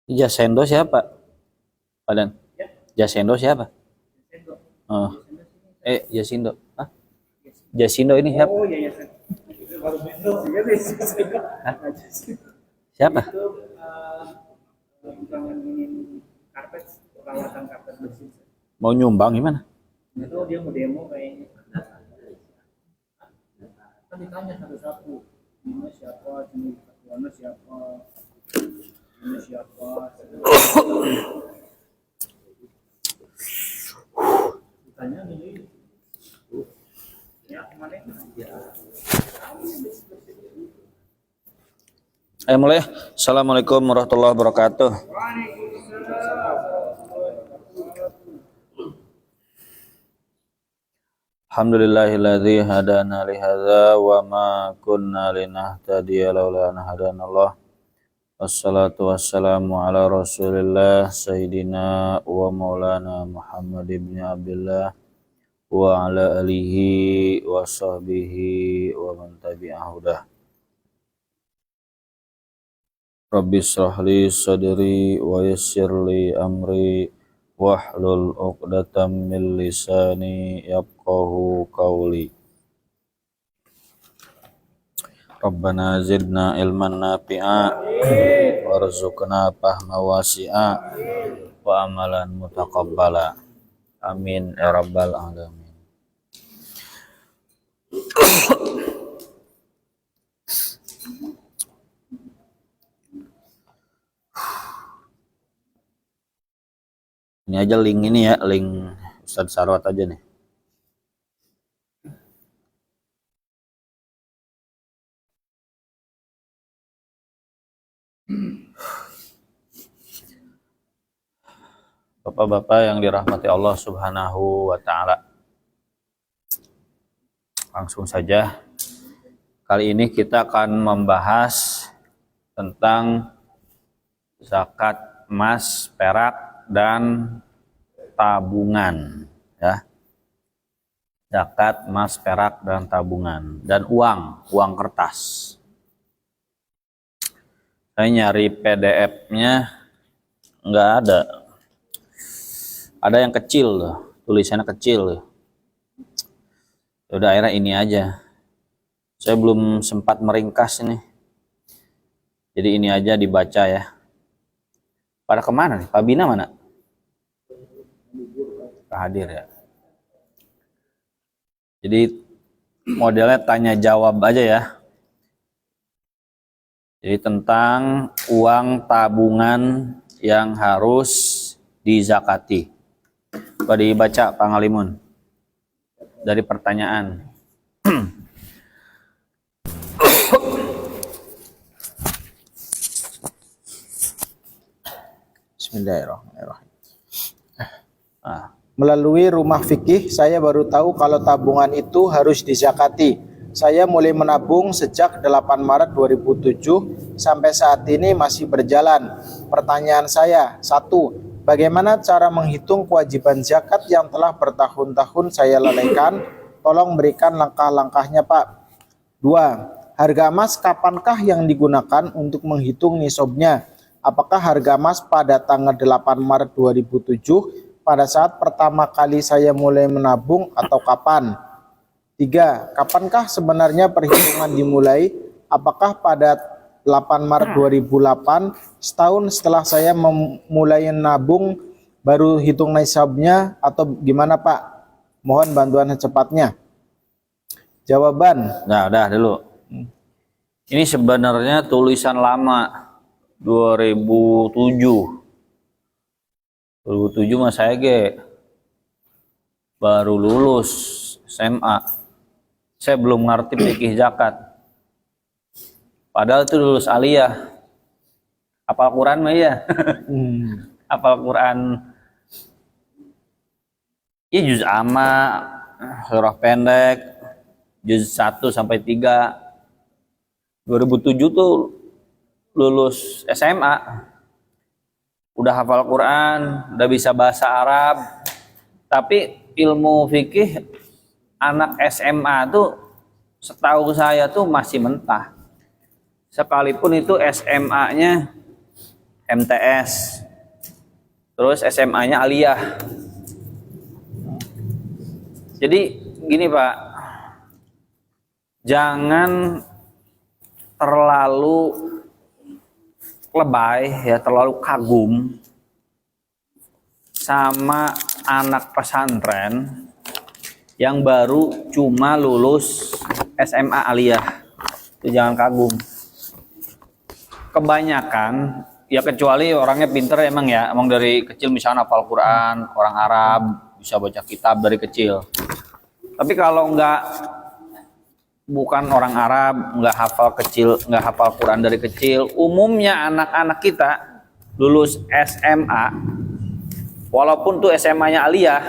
Jasendo siapa? Padan. Ya, Jasendo siapa? Jasendo. Oh. Jasendo sini. Jasindo. Hah? Jasindo ini siapa? Oh iya, iya. Itu baru betul. Iya, iya. Hah? Siapa? Itu tukang ini karpet, perawatan karpet bersih. Mau nyumbang gimana? Itu dia mau demo kayaknya. Kan ditanya satu-satu. Ini siapa? Ini siapa? Ini siapa? Ditanya nih. Ya, kemana? Ya. Ayo mulai. Assalamualaikum warahmatullahi wabarakatuh. Alhamdulillahilladzi hadana li hadza wa ma kunna linahtadiya laula an hadanallah. Wassalatu wassalamu ala Rasulillah sayyidina wa maulana Muhammad ibn Abdullah wa ala alihi wa sahbihi wa man tabi'ahu dah. Rabbi shrah li sadri wa yassir li amri wahlul 'uqdatam min lisani yafqahu qawli. Rabbana zidna ilman nafi'a warzuqna fahma wasi'a wa amalan mutaqabbala. Amin ya rabbal alamin. Ini aja link ini ya, link Ustadz Sarwat aja nih. Bapak-bapak yang dirahmati Allah Subhanahu wa Ta'ala, langsung saja. Kali ini kita akan membahas tentang zakat emas, perak, dan tabungan. Ya, zakat emas, perak, dan tabungan, dan uang kertas. Saya nyari PDF-nya nggak ada. Ada yang kecil loh, tulisannya kecil loh. Udah akhirnya ini aja. Saya belum sempat meringkas ini. Jadi ini aja dibaca ya. Pada kemana nih? Pak Bina mana? Pak hadir ya. Jadi modelnya tanya jawab aja ya. Jadi tentang uang tabungan yang harus dizakati. Coba dibaca Pak Ngalimun dari pertanyaan. Bismillahirrahmanirrahim. Melalui rumah fikih, saya baru tahu kalau tabungan itu harus dizakati. Saya mulai menabung sejak 8 Maret 2007 sampai saat ini masih berjalan. Pertanyaan saya, 1. Bagaimana cara menghitung kewajiban zakat yang telah bertahun-tahun saya lalaikan? Tolong berikan langkah-langkahnya, Pak. 2. Harga emas kapankah yang digunakan untuk menghitung nisabnya? Apakah harga emas pada tanggal 8 Maret 2007 pada saat pertama kali saya mulai menabung atau kapan? 3. Kapankah sebenarnya perhitungan dimulai? Apakah pada 8 Maret 2008, setahun setelah saya memulai nabung, baru hitung nisabnya atau gimana Pak? Mohon bantuan secepatnya. Jawaban. Nah, udah dulu. Ini sebenarnya tulisan lama 2007 mas saya baru lulus SMA. Saya belum ngerti fikih zakat. Padahal itu lulus aliyah. Hafal Quran mah ya. Hafal Quran. Ya juz amma, surah pendek, juz 1 sampai 3. 2007 tuh lulus SMA. Udah hafal Quran, udah bisa bahasa Arab. Tapi ilmu fikih anak SMA tuh setahu saya tuh masih mentah. Sekalipun itu SMA-nya MTS, terus SMA-nya aliyah. Jadi gini Pak, jangan terlalu lebay ya, terlalu kagum sama anak pesantren yang baru cuma lulus SMA aliyah. Itu jangan kagum. Kebanyakan ya, kecuali orangnya pinter emang dari kecil misalnya hafal Quran, orang Arab, bisa baca kitab dari kecil. Tapi kalau bukan orang Arab, nggak hafal Quran dari kecil, umumnya anak-anak kita lulus SMA, walaupun tuh SMA-nya aliyah,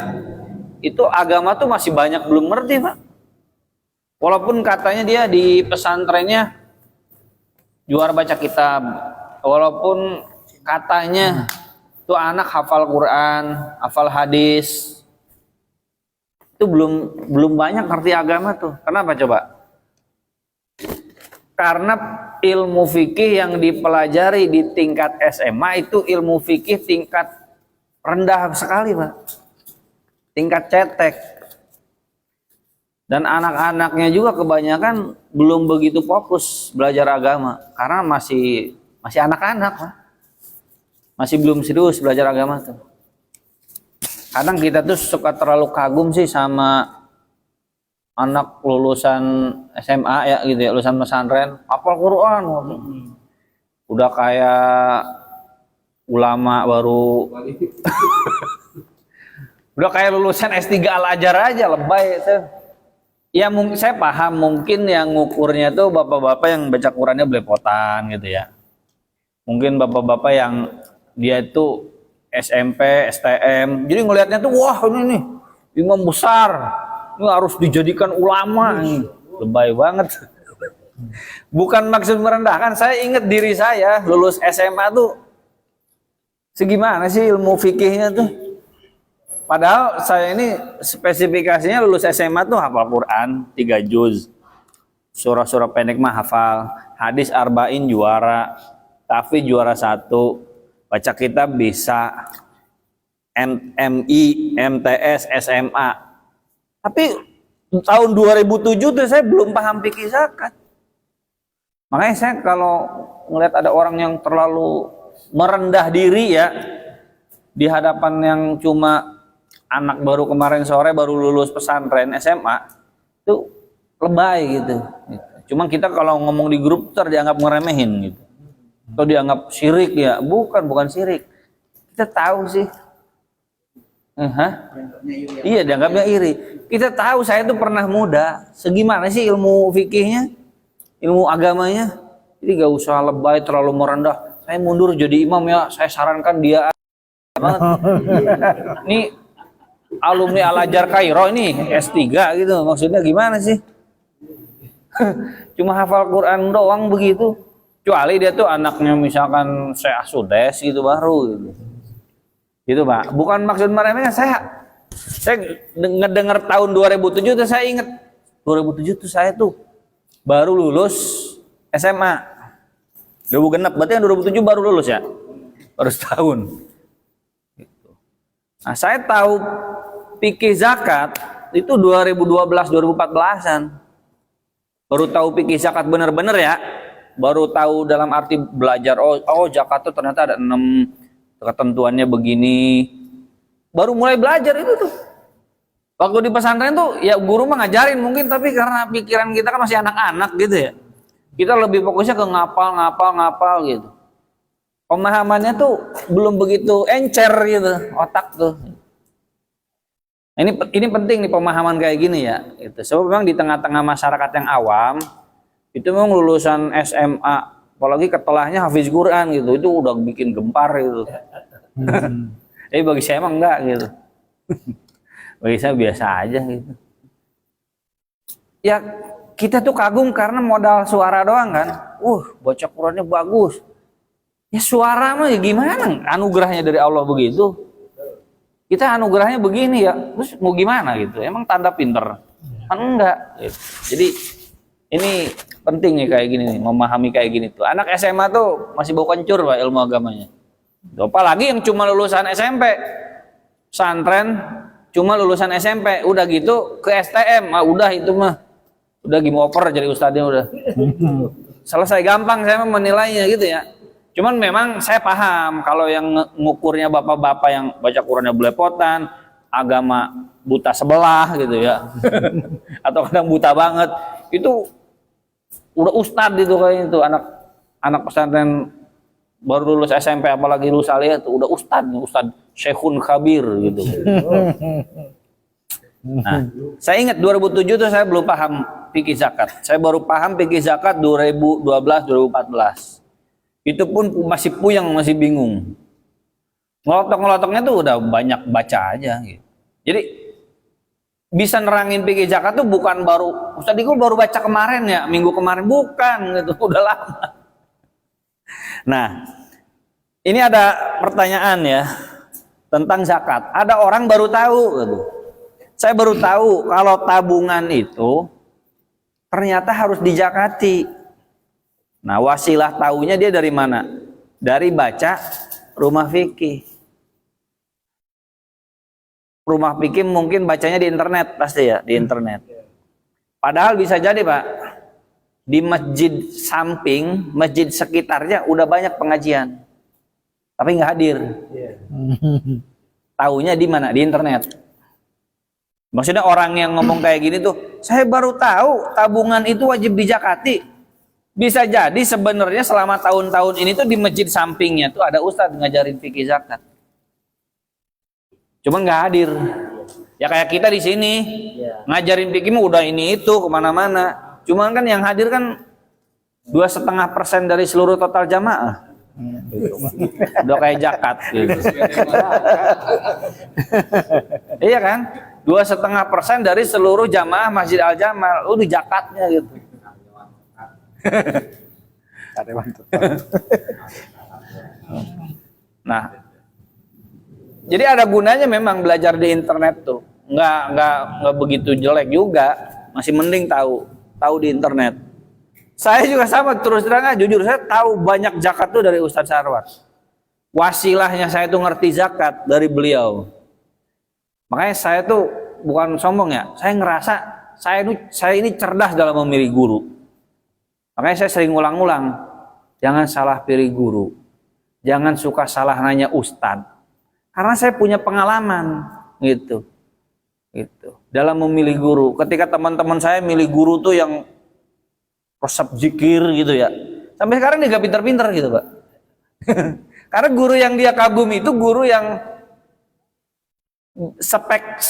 itu agama tuh masih banyak belum ngerti Pak. Walaupun katanya dia di pesantrennya juara baca kitab, walaupun katanya tuh anak hafal Quran, hafal hadis, itu belum banyak ngerti agama tuh. Kenapa coba? Karena ilmu fikih yang dipelajari di tingkat SMA itu ilmu fikih tingkat rendah sekali Pak, tingkat cetek. Dan anak-anaknya juga kebanyakan belum begitu fokus belajar agama karena masih anak-anak Pak, masih belum serius belajar agama tuh. Kadang kita tuh suka terlalu kagum sih sama anak lulusan SMA ya gitu ya, lulusan pesantren, hafal Quran, udah kayak ulama baru, udah kayak lulusan S3 Al-Azhar aja, lebay itu. Ya saya paham mungkin yang ngukurnya tuh bapak-bapak yang baca Qurannya belepotan gitu ya. Mungkin bapak-bapak yang dia itu SMP, STM, jadi ngelihatnya tuh wah ini nih imam besar, ini harus dijadikan ulama nih. Lebay banget. Bukan maksud merendahkan, saya ingat diri saya lulus SMA tuh segimana sih ilmu fikihnya tuh. Padahal saya ini spesifikasinya lulus SMA tuh hafal Quran 3 juz, surah-surah pendek mah hafal, hadis arba'in juara, tahfidz juara 1, baca kitab bisa, MI, MTS, SMA. Tapi tahun 2007 tuh saya belum paham fikih zakat. Makanya saya kalau ngelihat ada orang yang terlalu merendah diri ya di hadapan yang cuma anak baru kemarin sore baru lulus pesantren SMA, itu lebay gitu. Cuma kita kalau ngomong di grup dianggap ngeremehin gitu. Atau dianggap syirik ya, bukan syirik. Kita tahu sih. Iya, dianggapnya iri. Kita tahu saya itu pernah muda. Segimana sih ilmu fikihnya, ilmu agamanya? Jadi gak usah lebay terlalu merendah. Saya mundur jadi imam ya, saya sarankan dia. Ini alumni Al-Azhar Kairo ini S3 gitu. Maksudnya gimana sih? Cuma hafal Quran doang begitu. Kecuali dia tuh anaknya misalkan Syekh Sudes gitu baru gitu. Gitu Pak. Bukan maksud meremehkan, saya ngedengar tahun 2007 tuh saya inget 2007 tuh saya tuh baru lulus SMA. 2006 berarti yang 2007 baru lulus ya? Baru setahun. Gitu. Nah, saya tahu fikih zakat itu 2012-2014an. Baru tahu fikih zakat bener-bener ya. Baru tahu dalam arti belajar oh zakat itu ternyata ada 6 ketentuannya begini. Baru mulai belajar itu tuh. Waktu di pesantren tuh ya guru mah ngajarin mungkin, tapi karena pikiran kita kan masih anak-anak gitu ya. Kita lebih fokusnya ke ngapal gitu. Pemahamannya tuh belum begitu encer gitu otak tuh. Ini penting nih pemahaman kayak gini ya. Gitu. Sebab memang di tengah-tengah masyarakat yang awam itu memang lulusan SMA, apalagi ketelahnya hafiz Quran gitu, itu udah bikin gempar gitu. Tapi bagi saya emang enggak gitu. Bagi saya biasa aja gitu. Ya kita tuh kagum karena modal suara doang kan. Baca Qurannya bagus. Ya suara mah ya gimana? Anugerahnya dari Allah begitu. Kita anugerahnya begini ya. Terus mau gimana gitu? Emang tanda pinter? Kan enggak. Gitu. Jadi ini penting nih kayak gini nih, memahami kayak gini tuh. Anak SMA tuh masih bau kencur Pak ilmu agamanya. Apalagi yang cuma lulusan SMP, pesantren cuma lulusan SMP, udah gitu ke STM, udah itu mah udah game over jadi ustadznya udah. Selesai, gampang saya menilainya gitu ya. Cuman memang saya paham kalau yang ngukurnya bapak-bapak yang baca Qurannya belepotan, agama buta sebelah gitu ya. Atau kadang buta banget, itu udah ustadz itu kayaknya itu anak pesantren baru lulus SMP apalagi lulus aliyah tuh udah ustadz Syekhun Kabir gitu. Nah, saya ingat 2007 tuh saya belum paham fikih zakat. Saya baru paham fikih zakat 2012 2014. Itu pun masih puyeng, masih bingung. Ngelotok-ngelotoknya tuh udah banyak baca aja gitu. Jadi bisa nerangin fikih zakat tuh bukan baru Ustaz Dikul baru baca kemarin ya, minggu kemarin, bukan gitu, udah lama. Nah, ini ada pertanyaan ya tentang zakat. Ada orang baru tahu gitu. Saya baru tahu kalau tabungan itu ternyata harus dizakati. Nah, wasilah tahunya dia dari mana? Dari baca rumah fikih. Rumah fikih mungkin bacanya di internet, pasti ya, di internet. Padahal bisa jadi Pak, di masjid samping, masjid sekitarnya udah banyak pengajian, tapi nggak hadir. Tahunya di mana? Di internet. Maksudnya orang yang ngomong kayak gini tuh, saya baru tahu tabungan itu wajib dizakati. Bisa jadi sebenarnya selama tahun-tahun ini tuh di masjid sampingnya tuh ada ustadz ngajarin fikih zakat. Cuman nggak hadir. Ya kayak kita di sini ngajarin fikih mah udah ini itu kemana-mana. Cuman kan yang hadir kan 2,5% dari seluruh total jamaah. Gitu, udah kayak zakat gitu. Iya kan? 2,5% dari seluruh jamaah Masjid Al Jamal, udah zakatnya gitu. Nah, jadi ada gunanya memang belajar di internet tuh. Nggak begitu jelek juga, masih mending tahu di internet. Saya juga sama, terus terang aja, jujur saya tahu banyak zakat tuh dari Ustadz Sarwat. Wasilahnya saya tuh ngerti zakat dari beliau. Makanya saya tuh bukan sombong ya, saya ngerasa saya ini cerdas dalam memilih guru. Makanya saya sering ulang-ulang, jangan salah pilih guru, jangan suka salah nanya ustadz. Karena saya punya pengalaman gitu. Dalam memilih guru. Ketika teman-teman saya milih guru tuh yang resep zikir gitu ya, sampai sekarang dia gak pinter-pinter gitu Pak. Karena guru yang dia kagum itu guru yang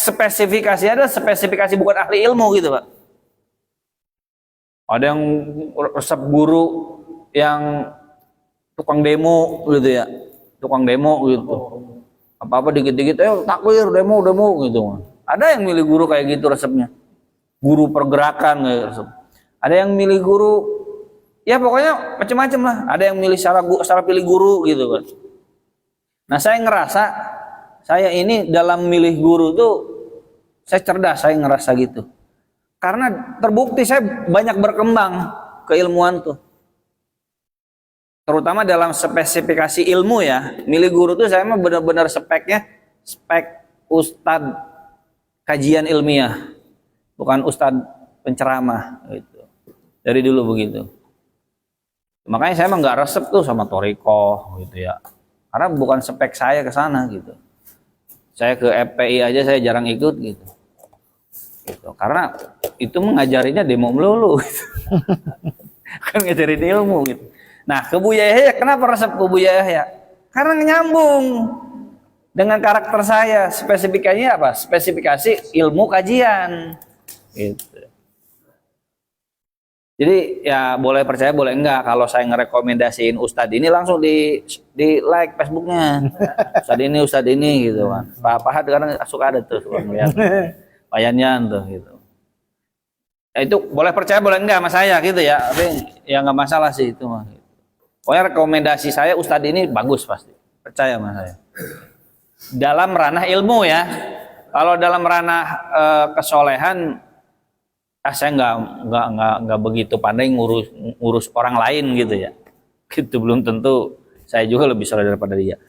spesifikasi adalah spesifikasi bukan ahli ilmu gitu Pak. Ada yang resep guru yang tukang demo gitu ya, tukang demo gitu. Apa-apa dikit-dikit, takwir, demo gitu. Ada yang milih guru kayak gitu resepnya. Guru pergerakan kayak resep. Ada yang milih guru, ya pokoknya macam-macam lah. Ada yang milih salah pilih guru gitu kan. Nah saya ngerasa, saya ini dalam milih guru tuh, saya cerdas, saya ngerasa gitu. Karena terbukti saya banyak berkembang keilmuan tuh. Terutama dalam spesifikasi ilmu ya. Milih guru tuh saya mah benar-benar speknya, spek ustadz kajian ilmiah. Bukan ustadz penceramah gitu. Dari dulu begitu. Makanya saya emang nggak resep tuh sama Toriko gitu ya. Karena bukan spek saya ke sana gitu. Saya ke FPI aja saya jarang ikut gitu. Karena itu mengajarinya demo melulu gitu. Kan ngajarin ilmu gitu. Nah, ke Buya Yahya, kenapa resep ke Buya Yahya? Karena nyambung dengan karakter saya. Spesifikasinya apa? Spesifikasi ilmu kajian gitu. Jadi ya boleh percaya boleh enggak, kalau saya ngerekomendasiin Ustadz ini langsung di like Facebooknya. Ustadz ini gitu kan. Pak Fahad kadang suka ada tuh suka melihat payanyan tuh gitu. Ya, itu boleh percaya boleh enggak sama saya gitu ya. Tapi ya nggak masalah sih itu mah. Pokoknya rekomendasi saya Ustadz ini bagus pasti. Percaya sama saya. Dalam ranah ilmu ya. Kalau dalam ranah kesolehan, saya nggak begitu pandai ngurus orang lain gitu ya. Gitu belum tentu saya juga lebih soleh daripada dia.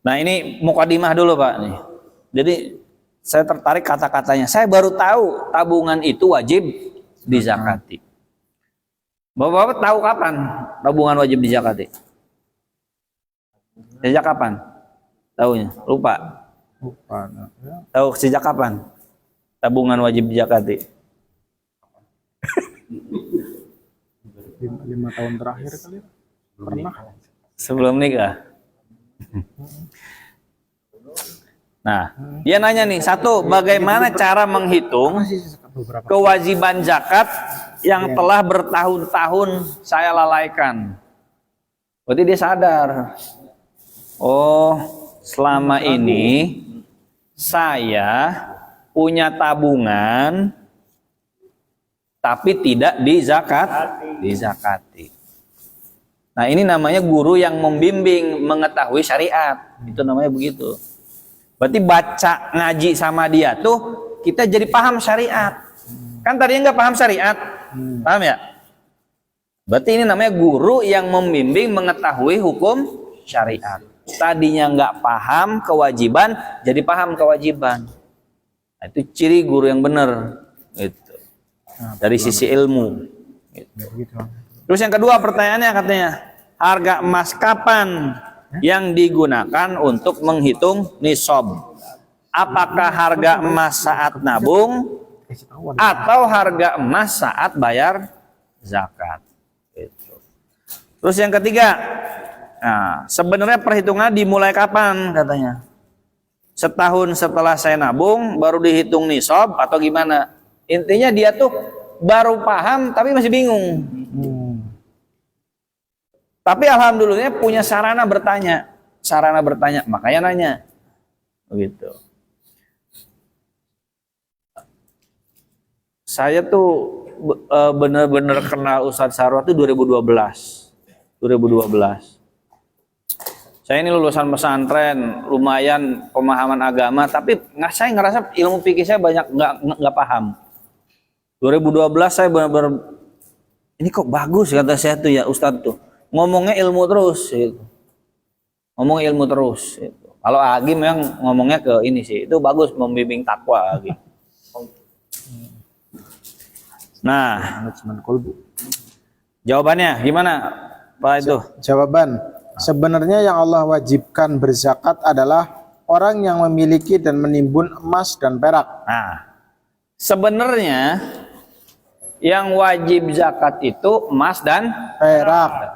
Nah ini mukadimah dulu Pak nih. Jadi saya tertarik kata-katanya. Saya baru tahu tabungan itu wajib dizakati. Bapak-bapak tahu kapan tabungan wajib dizakati? Sejak kapan? Tahunya? Lupa. Lupa. Tahu sejak kapan tabungan wajib dizakati? 5 tahun terakhir kali ya? Pernah. Sebelum nikah. Nah, dia nanya nih, satu, bagaimana cara menghitung kewajiban zakat yang telah bertahun-tahun saya lalaikan? Berarti dia sadar, oh selama ini saya punya tabungan tapi tidak dizakati. Nah ini namanya guru yang membimbing mengetahui syariat, itu namanya begitu. Berarti baca ngaji sama dia tuh kita jadi paham syariat. Kan tadinya nggak paham syariat, paham ya? Berarti ini namanya guru yang membimbing mengetahui hukum syariat. Tadinya nggak paham kewajiban, jadi paham kewajiban. Nah, itu ciri guru yang benar, gitu. Dari sisi ilmu. Gitu. Terus yang kedua pertanyaannya katanya, harga emas kapan yang digunakan untuk menghitung nisab? Apakah harga emas saat nabung atau harga emas saat bayar zakat? Gitu. Terus yang ketiga, nah, sebenarnya perhitungan dimulai kapan katanya? Setahun setelah saya nabung baru dihitung nisab atau gimana? Intinya dia tuh baru paham tapi masih bingung. Tapi alhamdulillah punya sarana bertanya, makanya nanya, begitu. Saya tuh benar-benar kenal Ustadz Sarwa tuh 2012. Saya ini lulusan pesantren, lumayan pemahaman agama, tapi saya ngerasa ilmu fikih saya banyak nggak paham. 2012 saya benar-benar ini kok bagus kata saya tuh ya Ustadz tuh. Ngomongnya ilmu terus gitu. Ngomong ilmu terus gitu. Kalau Agi memang ngomongnya ke ini sih, itu bagus membimbing takwa Agi. Nah, jawabannya gimana Pak itu? Jawaban, sebenarnya yang Allah wajibkan berzakat adalah orang yang memiliki dan menimbun emas dan perak. Nah, sebenarnya yang wajib zakat itu emas dan Perak.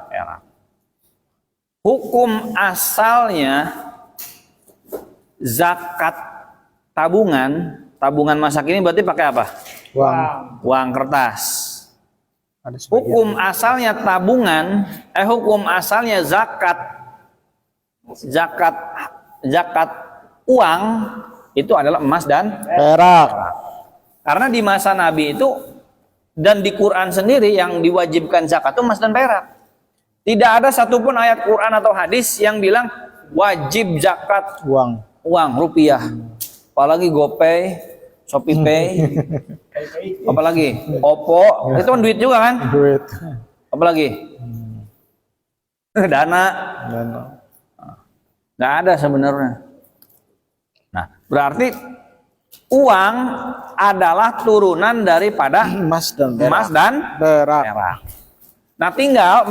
Hukum asalnya zakat tabungan masak ini berarti pakai apa? Uang kertas. Hukum asalnya tabungan, hukum asalnya zakat uang itu adalah emas dan perak. Karena di masa Nabi itu dan di Quran sendiri yang diwajibkan zakat itu emas dan perak. Tidak ada satupun ayat Quran atau hadis yang bilang wajib zakat uang rupiah. Apalagi GoPay, ShopeePay, apalagi Oppo, itu kan duit juga kan? Duit. Apalagi dana. Nggak ada sebenarnya. Nah, berarti uang adalah turunan daripada emas dan perak. Nah, tinggal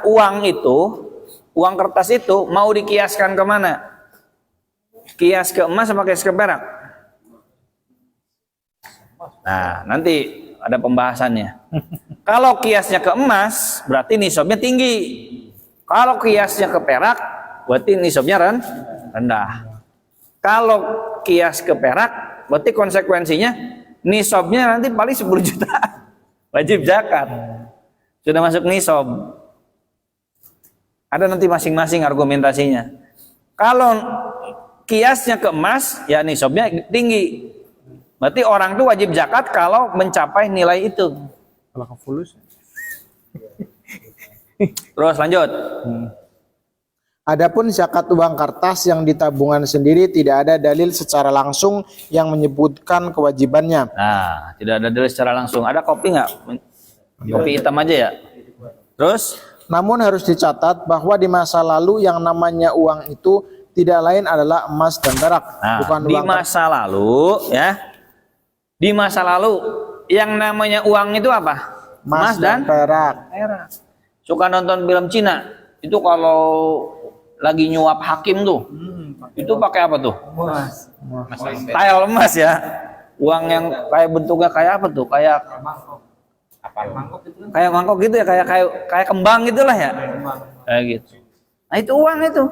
uang itu, uang kertas itu mau dikiaskan kemana? Kias ke emas apa kias ke perak? Nah, nanti ada pembahasannya. Kalau kiasnya ke emas, berarti nisabnya tinggi. Kalau kiasnya ke perak, berarti nisabnya rendah. Kalau kias ke perak, berarti konsekuensinya nisabnya nanti paling 10 juta. Wajib zakat. Sudah masuk nisab. Ada nanti masing-masing argumentasinya. Kalau kiasnya ke emas, ya nisabnya tinggi. Berarti orang itu wajib zakat kalau mencapai nilai itu. Kalau ke fulus. Terus lanjut. Adapun zakat uang kertas yang di tabungan sendiri tidak ada dalil secara langsung yang menyebutkan kewajibannya. Nah, tidak ada dalil secara langsung. Ada kopi nggak? Kopi hitam aja ya. Terus? Namun harus dicatat bahwa di masa lalu yang namanya uang itu tidak lain adalah emas dan perak, Nah, bukan di uang masa lalu ya, di masa lalu yang namanya uang itu apa? emas dan perak. perak. Suka nonton film Cina itu kalau lagi nyuap hakim tuh, itu pakai apa tuh? Emas. Tile emas ya. Uang yang kayak bentuknya kayak apa tuh? Kayak Mangkok itu kan kayak mangkok gitu ya, kayak kembang gitulah ya. Kayak gitu. Nah, itu uang itu.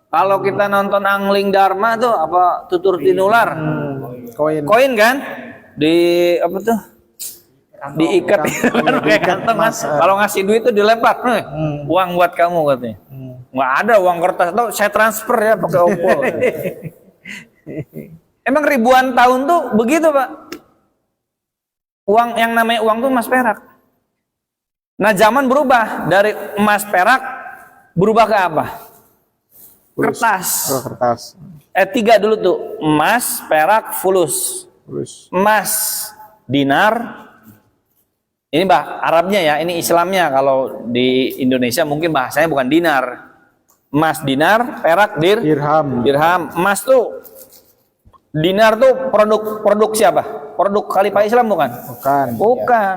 Kalau kita nonton Angling Dharma tuh apa tutur tinular. Koin. Koin kan? Di apa tuh? Diikat kan kayak kantong kan. Kalau ngasih duit tuh dilempar, uang buat kamu katanya. Nggak ada uang kertas tuh, saya transfer ya pakai OVO. Emang ribuan tahun tuh begitu, Pak. Uang yang namanya uang tuh emas perak. Nah, zaman berubah dari emas perak berubah ke apa? Kertas. Oh, kertas. Tiga dulu tuh, emas, perak, fulus. Terus Emas, dinar. Ini Arabnya ya, ini Islamnya. Kalau di Indonesia mungkin bahasanya bukan dinar. Emas, dinar, perak, dirham. dirham. Emas tuh, dinar tuh produk siapa? Produk Khalifah Islam bukan? Bukan. Bukan.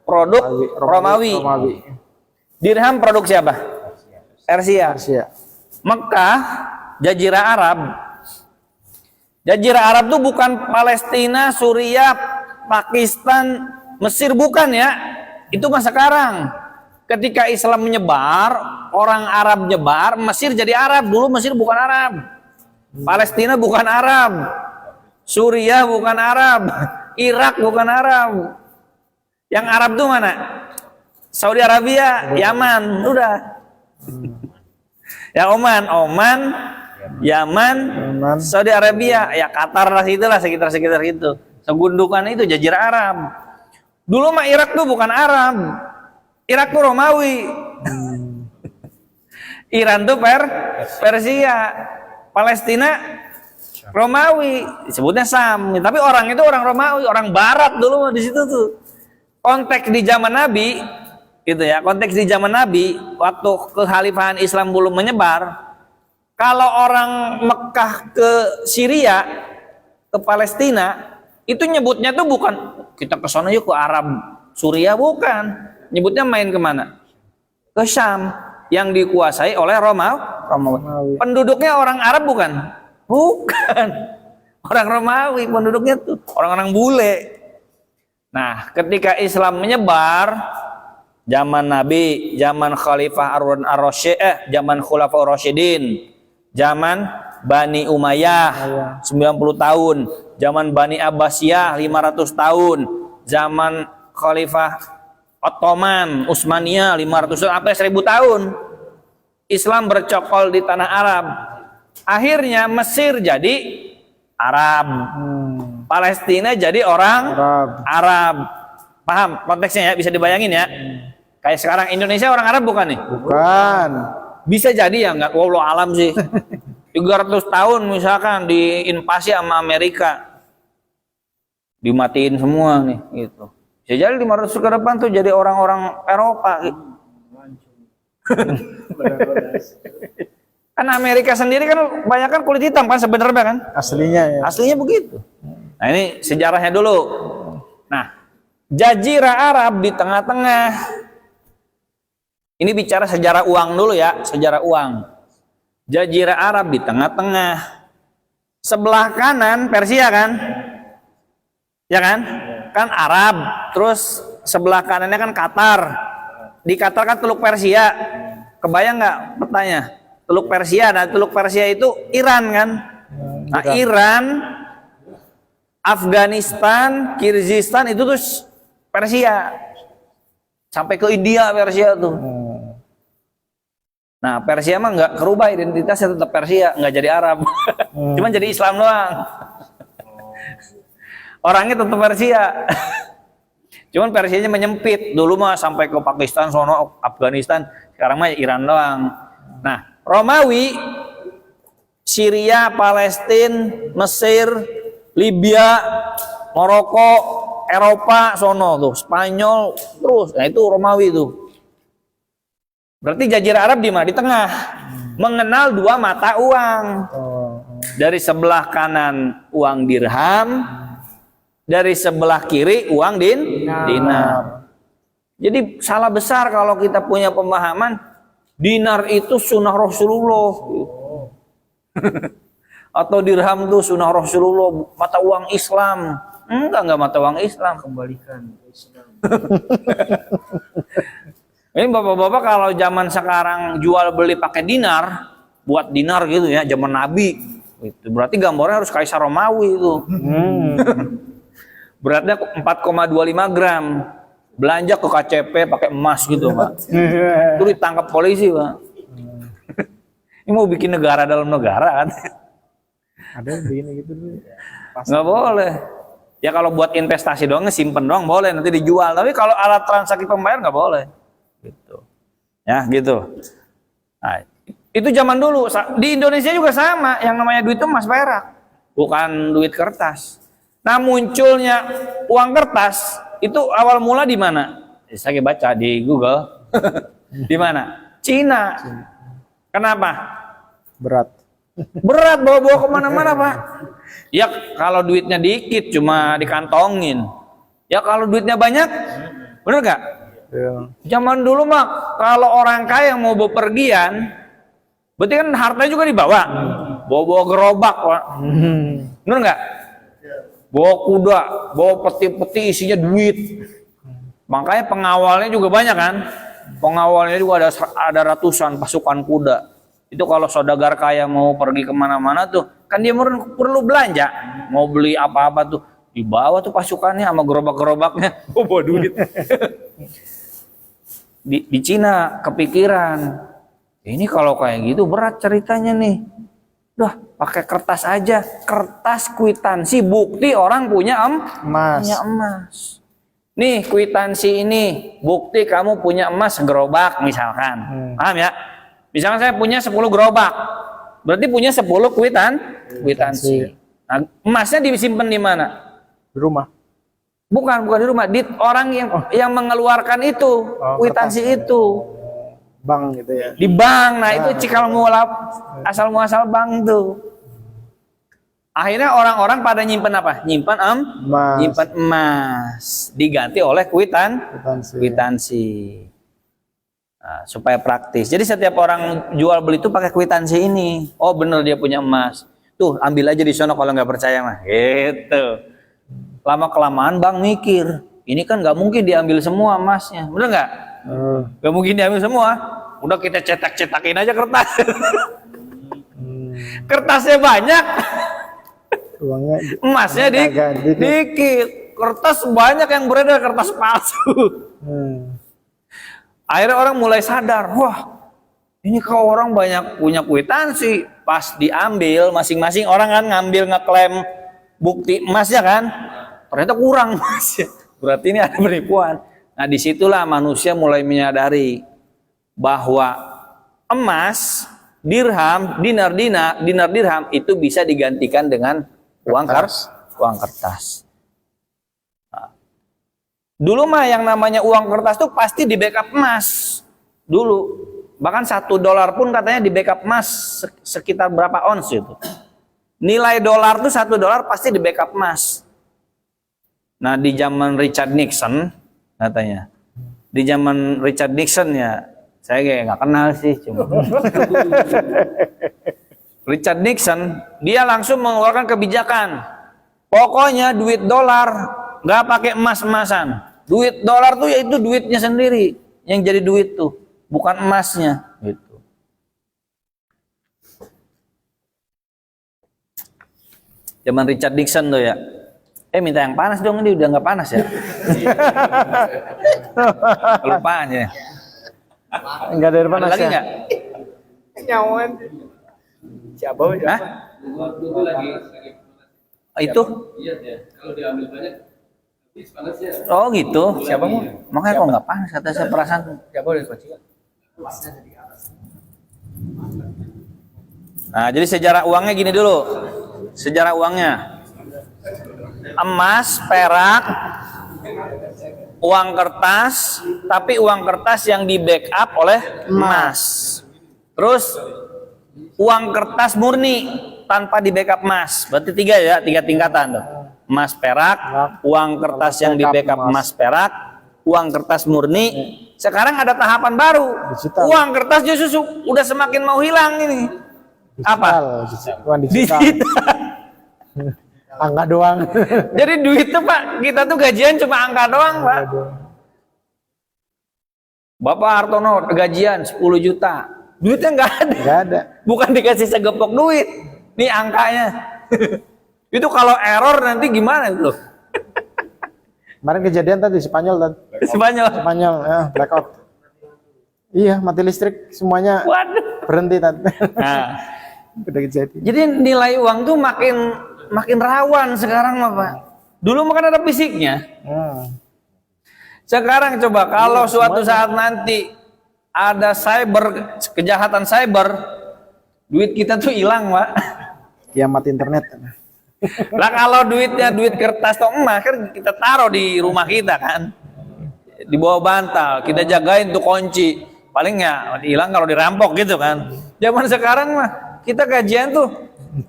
Produk Romawi. Dirham produk siapa? Persia. Persia. Mekah, Jazirah Arab. Jazirah Arab tuh bukan Palestina, Suriah, Pakistan, Mesir, bukan ya. Itu masa sekarang. Ketika Islam menyebar, orang Arab nyebar, Mesir jadi Arab. Dulu Mesir bukan Arab. Palestina bukan Arab. Suriah bukan Arab. Irak bukan Arab. Yang Arab tuh mana? Saudi Arabia, Yaman, udah. Ya Oman, Yaman, Saudi Arabia, ya Qatar lah itulah sekitar itu. Segundukan itu Jazirah Arab. Dulu mah Irak tuh bukan Arab. Irak tuh Romawi. Iran tuh Persia. Palestina Romawi, disebutnya Sam. Tapi orang itu orang Romawi, orang Barat dulu di situ tuh. Konteks di zaman Nabi, gitu ya. Konteks di zaman Nabi, waktu kekhalifahan Islam belum menyebar, kalau orang Mekah ke Syria, ke Palestina, itu nyebutnya tuh bukan kita ke sana yuk ke Arab, Suriah, bukan. Nyebutnya main kemana? Ke Syam, yang dikuasai oleh Romawi. Penduduknya orang Arab bukan? Bukan. Orang Romawi penduduknya tuh, orang-orang bule. Nah, ketika Islam menyebar, zaman Nabi, zaman Khalifah zaman Khulafaur Rasyidin, zaman Bani Umayyah 90 tahun, zaman Bani Abbasiyah 500 tahun, zaman Khalifah Ottoman, Utsmaniyah 500 tahun, sampai 1000 tahun. Islam bercokol di tanah Arab. Akhirnya Mesir jadi Arab. Palestina jadi orang Arab. Paham konteksnya ya? Bisa dibayangin ya? Kayak sekarang Indonesia orang Arab bukan nih? Bukan. Bisa jadi ya, nggak wallahu alam sih. 300 tahun misalkan diinvasi sama Amerika. Dimatiin semua nih gitu. Bisa jadi 500 ke depan tuh jadi orang-orang Eropa gitu. Kan Amerika sendiri kan banyak kan kulit hitam kan sebenarnya kan? Aslinya ya. Aslinya begitu. Nah, ini sejarahnya dulu. Nah, Jazirah Arab di tengah-tengah. Ini bicara sejarah uang dulu ya, sejarah uang. Jazirah Arab di tengah-tengah. Sebelah kanan Persia kan? Ya kan? Kan Arab. Terus sebelah kanannya kan Qatar. Di Qatar kan Teluk Persia. Kebayang nggak petanya? Teluk Persia. Nah, Teluk Persia itu Iran kan? Nah, Iran, Afghanistan, Kyrgyzstan itu tuh Persia. Sampai ke India Persia tuh. Nah, Persia mah nggak kerubah identitasnya, tetap Persia, nggak jadi Arab. Cuman jadi Islam doang. Orangnya tetap Persia. Cuman Persianya menyempit. Dulu mah sampai ke Pakistan, sono Afghanistan, sekarang mah Iran doang. Nah, Romawi, Syria, Palestina, Mesir, Libya, Maroko, Eropa, sono tuh, Spanyol, terus. Nah, itu Romawi tuh. Berarti Jazirah Arab di mana? Di tengah. mengenal dua mata uang. Dari sebelah kanan uang dirham, dari sebelah kiri uang dinar. Jadi salah besar kalau kita punya pemahaman dinar itu sunnah Rasulullah. Atau dirham itu sunnah Rasulullah, mata uang Islam. Enggak mata uang Islam, kembalikan ke Islam. Ini bapak-bapak kalau zaman sekarang jual beli pakai dinar, buat dinar gitu ya, zaman Nabi. Itu berarti gambarnya harus Kaisar Romawi itu. Beratnya 4,25 gram. Belanja ke KCP pakai emas gitu, Pak. Itu ditangkap polisi, Pak. Ini mau bikin negara dalam negara kan? Ada yang begini gitu dulu. Nggak boleh. Ya kalau buat investasi doang, simpen doang boleh, nanti dijual. Tapi kalau alat transaksi pembayar nggak boleh. Gitu. Ya gitu. Nah, itu zaman dulu. Di Indonesia juga sama. Yang namanya duit itu emas perak, bukan duit kertas. Nah munculnya uang kertas itu awal mula di mana? Saya baca di Google. Di mana? Cina. Kenapa? Berat. Berat bawa-bawa kemana-mana, Pak. Ya kalau duitnya dikit cuma dikantongin. Ya kalau duitnya banyak, bener gak? Ya. Zaman dulu mah kalau orang kaya mau bepergian, berarti kan hartanya juga dibawa. Bawa-bawa gerobak, Pak. Bener gak? Bawa kuda, bawa peti-peti isinya duit. Makanya pengawalnya juga banyak kan? Pengawalnya juga ada ratusan pasukan kuda. Itu kalau saudagar kaya mau pergi kemana-mana tuh, kan dia perlu belanja, mau beli apa-apa tuh, dibawa tuh pasukannya sama gerobak-gerobaknya, bawa duit. Di Cina kepikiran, ini kalau kayak gitu berat ceritanya nih. Udah pakai kertas aja, kertas kwitansi bukti orang punya Emas. punya emas. Nih kwitansi ini bukti kamu punya emas gerobak misalkan, paham ya? Misalkan saya punya 10 gerobak, berarti punya 10 kwitansi. Nah, emasnya disimpan di mana? Di rumah. Bukan di rumah, di orang yang mengeluarkan itu kwitansi itu. Bank gitu ya. Di bank. Nah, itu cikal mualaf asal muasal bank tuh. Akhirnya orang-orang pada nyimpen apa? Nyimpen Emas. nyimpen emas diganti oleh kwitansi. Nah, supaya praktis. Jadi setiap orang jual beli itu pakai kwitansi ini. Oh bener dia punya emas. Tuh ambil aja di sono kalau nggak percaya mah. Gitu. Lama kelamaan bank mikir, ini kan nggak mungkin diambil semua emasnya, bener nggak? Nggak mungkin diambil semua. Udah kita cetak-cetakin aja kertas. Kertasnya banyak, Uangnya emasnya dikit. Kertas banyak yang beredar, kertas palsu. Akhirnya orang mulai sadar, wah ini kalau orang banyak punya kwitansi, pas diambil masing-masing orang kan ngambil ngeklaim bukti emasnya kan, ternyata kurang emasnya. Berarti ini ada penipuan. Nah disitulah manusia mulai menyadari bahwa emas, dirham, dinar dirham itu bisa digantikan dengan uang kertas. Dulu mah yang namanya uang kertas tuh pasti di backup emas dulu. Bahkan $1 pun katanya di backup emas sekitar berapa ons itu. Nilai dolar tuh $1 pasti di backup emas. Nah di zaman Richard Nixon katanya. Di zaman Richard Nixon ya, saya kayak nggak kenal sih cuma. Richard Nixon dia langsung mengeluarkan kebijakan. Pokoknya duit dolar nggak pakai emas-emasan. Duit dolar tuh yaitu duitnya sendiri yang jadi duit tuh, bukan emasnya gitu. Zaman Richard Nixon tuh ya. Minta yang panas dong, ini udah nggak panas ya. Kelupaan ya. Enggak dari panas lagi ya. nggak? Nyawan. Siapa? Hah? Itu? Iya, kalau diambil banyak habis panasnya. Oh gitu. Siapa mau? Makanya kok nggak panas kata saya perasaan. Siapa udah kunci? Nah, jadi sejarah uangnya gini dulu. Sejarah uangnya. Emas, perak, uang kertas, tapi uang kertas yang di backup oleh emas. Terus uang kertas murni tanpa di backup emas. Berarti 3 ya, 3 tingkatan tuh. Emas perak, uang kertas yang di backup emas perak, uang kertas murni. Sekarang ada tahapan baru. Digital. Uang kertas justru udah semakin mau hilang ini. Apa? Uang digital. Angka doang. Jadi duit tuh Pak, kita tuh gajian cuma angka doang Pak. Bapak Hartono gajian 10 juta. Duitnya nggak ada. Nggak ada. Bukan dikasih segepok duit. Nih angkanya. Itu kalau error nanti gimana itu? Kemarin kejadian tadi Spanyol tadi. Spanyol. Spanyol ya, blackout. Iya, mati listrik semuanya Waduh. berhenti tadi. Nah, Udah kejadian. jadi nilai uang tuh makin rawan sekarang mah Pak. Dulu mah kan ada fisiknya. Sekarang coba kalau suatu saat nanti ada kejahatan cyber, duit kita tuh hilang Pak. Kiamat internet. Lah kalau duitnya duit kertas atau emas kan kita taruh di rumah kita kan, di bawah bantal kita jagain tuh kunci, paling ya hilang kalau dirampok gitu kan. Zaman sekarang mah kita gajian tuh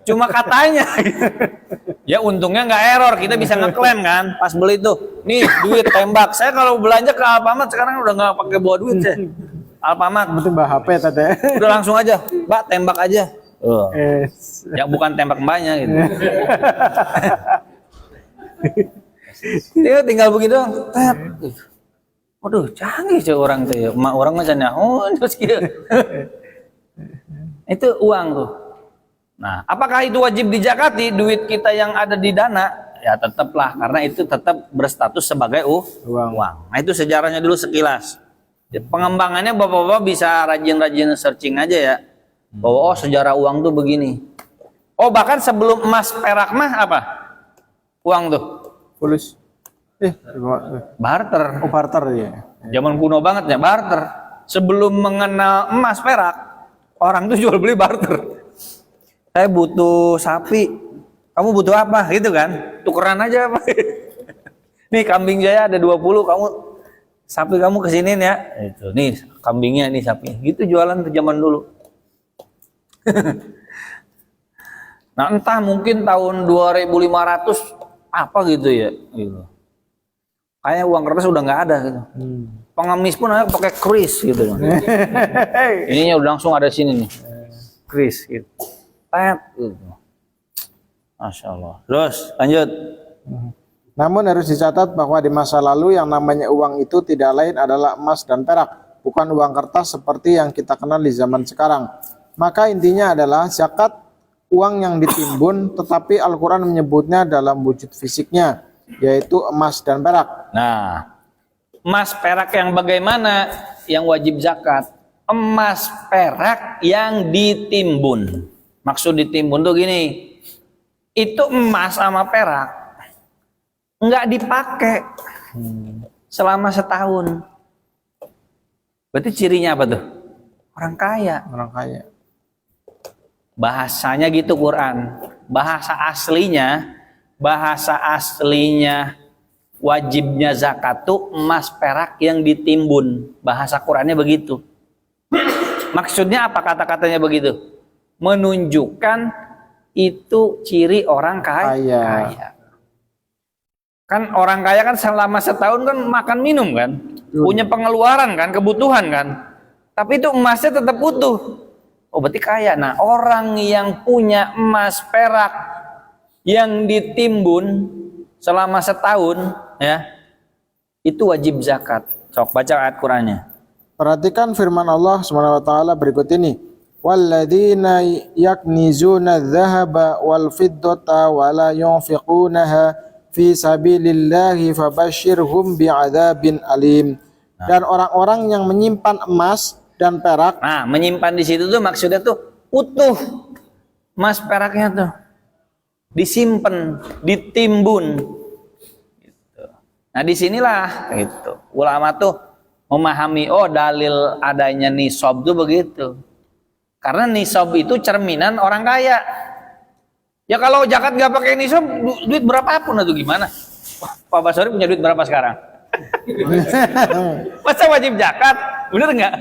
cuma katanya. Ya untungnya nggak error, kita bisa ngeklaim kan pas beli tuh, nih duit tembak. Saya kalau belanja ke Alfamart sekarang udah nggak pakai bawa duit saya. Alfamart Betul Mbak HP tadi. udah langsung aja, Mbak tembak aja. Yang bukan tembak mbaknya gitu. Dia tinggal begitu doang. Waduh, canggih cuy orang tuh ya. Orang macam terus gitu. Itu uang tuh. Nah, apakah itu wajib dizakati duit kita yang ada di Dana? Ya tetaplah, karena itu tetap berstatus sebagai uang. Nah, itu sejarahnya dulu sekilas. Pengembangannya Bapak-bapak bisa rajin-rajin searching aja ya. Bahwa oh sejarah uang tuh begini. Oh bahkan sebelum emas perak mah apa? Uang tuh. Fulus. Barter. Oh barter ya. Zaman kuno banget ya barter. Sebelum mengenal emas perak, orang tuh jual beli barter. Saya butuh sapi, kamu butuh apa? Gitu kan? Tukeran aja apa? Nih kambing saya ada 20, sapi kamu kesiniin ya. Itu nih kambingnya, nih sapi. Gitu jualan tuh zaman dulu. Nah entah mungkin tahun 2500 apa gitu ya gitu. Kayak uang kertas udah nggak ada gitu. Pengemis pun ada pakai kris gitu. Ininya udah langsung ada sini nih kris gitu. Gitu. Masya Allah. Terus lanjut. Namun harus dicatat bahwa di masa lalu yang namanya uang itu tidak lain adalah emas dan perak, bukan uang kertas seperti yang kita kenal di zaman sekarang. Maka intinya adalah zakat uang yang ditimbun, tetapi Al-Quran menyebutnya dalam wujud fisiknya, yaitu emas dan perak. Nah, emas perak yang bagaimana yang wajib zakat? Emas perak yang ditimbun. Maksud ditimbun tuh gini, itu emas sama perak nggak dipakai selama setahun. Berarti cirinya apa tuh? Orang kaya. Orang kaya. Bahasanya gitu Quran. Bahasa aslinya wajibnya zakat tuh emas perak yang ditimbun. Bahasa Qurannya begitu. Maksudnya apa kata-katanya begitu? Menunjukkan itu ciri orang kaya. Kan orang kaya kan selama setahun kan makan minum kan, punya pengeluaran kan, kebutuhan kan. Tapi itu emasnya tetap utuh. Oh berarti kaya. Nah orang yang punya emas perak yang ditimbun selama setahun ya, itu wajib zakat. Sok baca ayat Qurannya. Perhatikan firman Allah SWT berikut ini. Walladzina yaknizuna adh-dhahaba wal fiddata wa la yunfiqunaha fi sabilillahi fabashshirhum bi'adzabin alim. Dan orang-orang yang menyimpan emas dan perak. Nah, menyimpan di situ tuh maksudnya tuh utuh emas peraknya tuh disimpan, ditimbun. Gitu. Nah, disinilah gitu. Ulama tuh memahami oh dalil adanya nisab tuh begitu. Karena nisab itu cerminan orang kaya. Ya kalau zakat nggak pakai nisab, duit berapapun itu gimana? Wah, Pak Basori punya duit berapa sekarang? Masa wajib zakat? Bener nggak?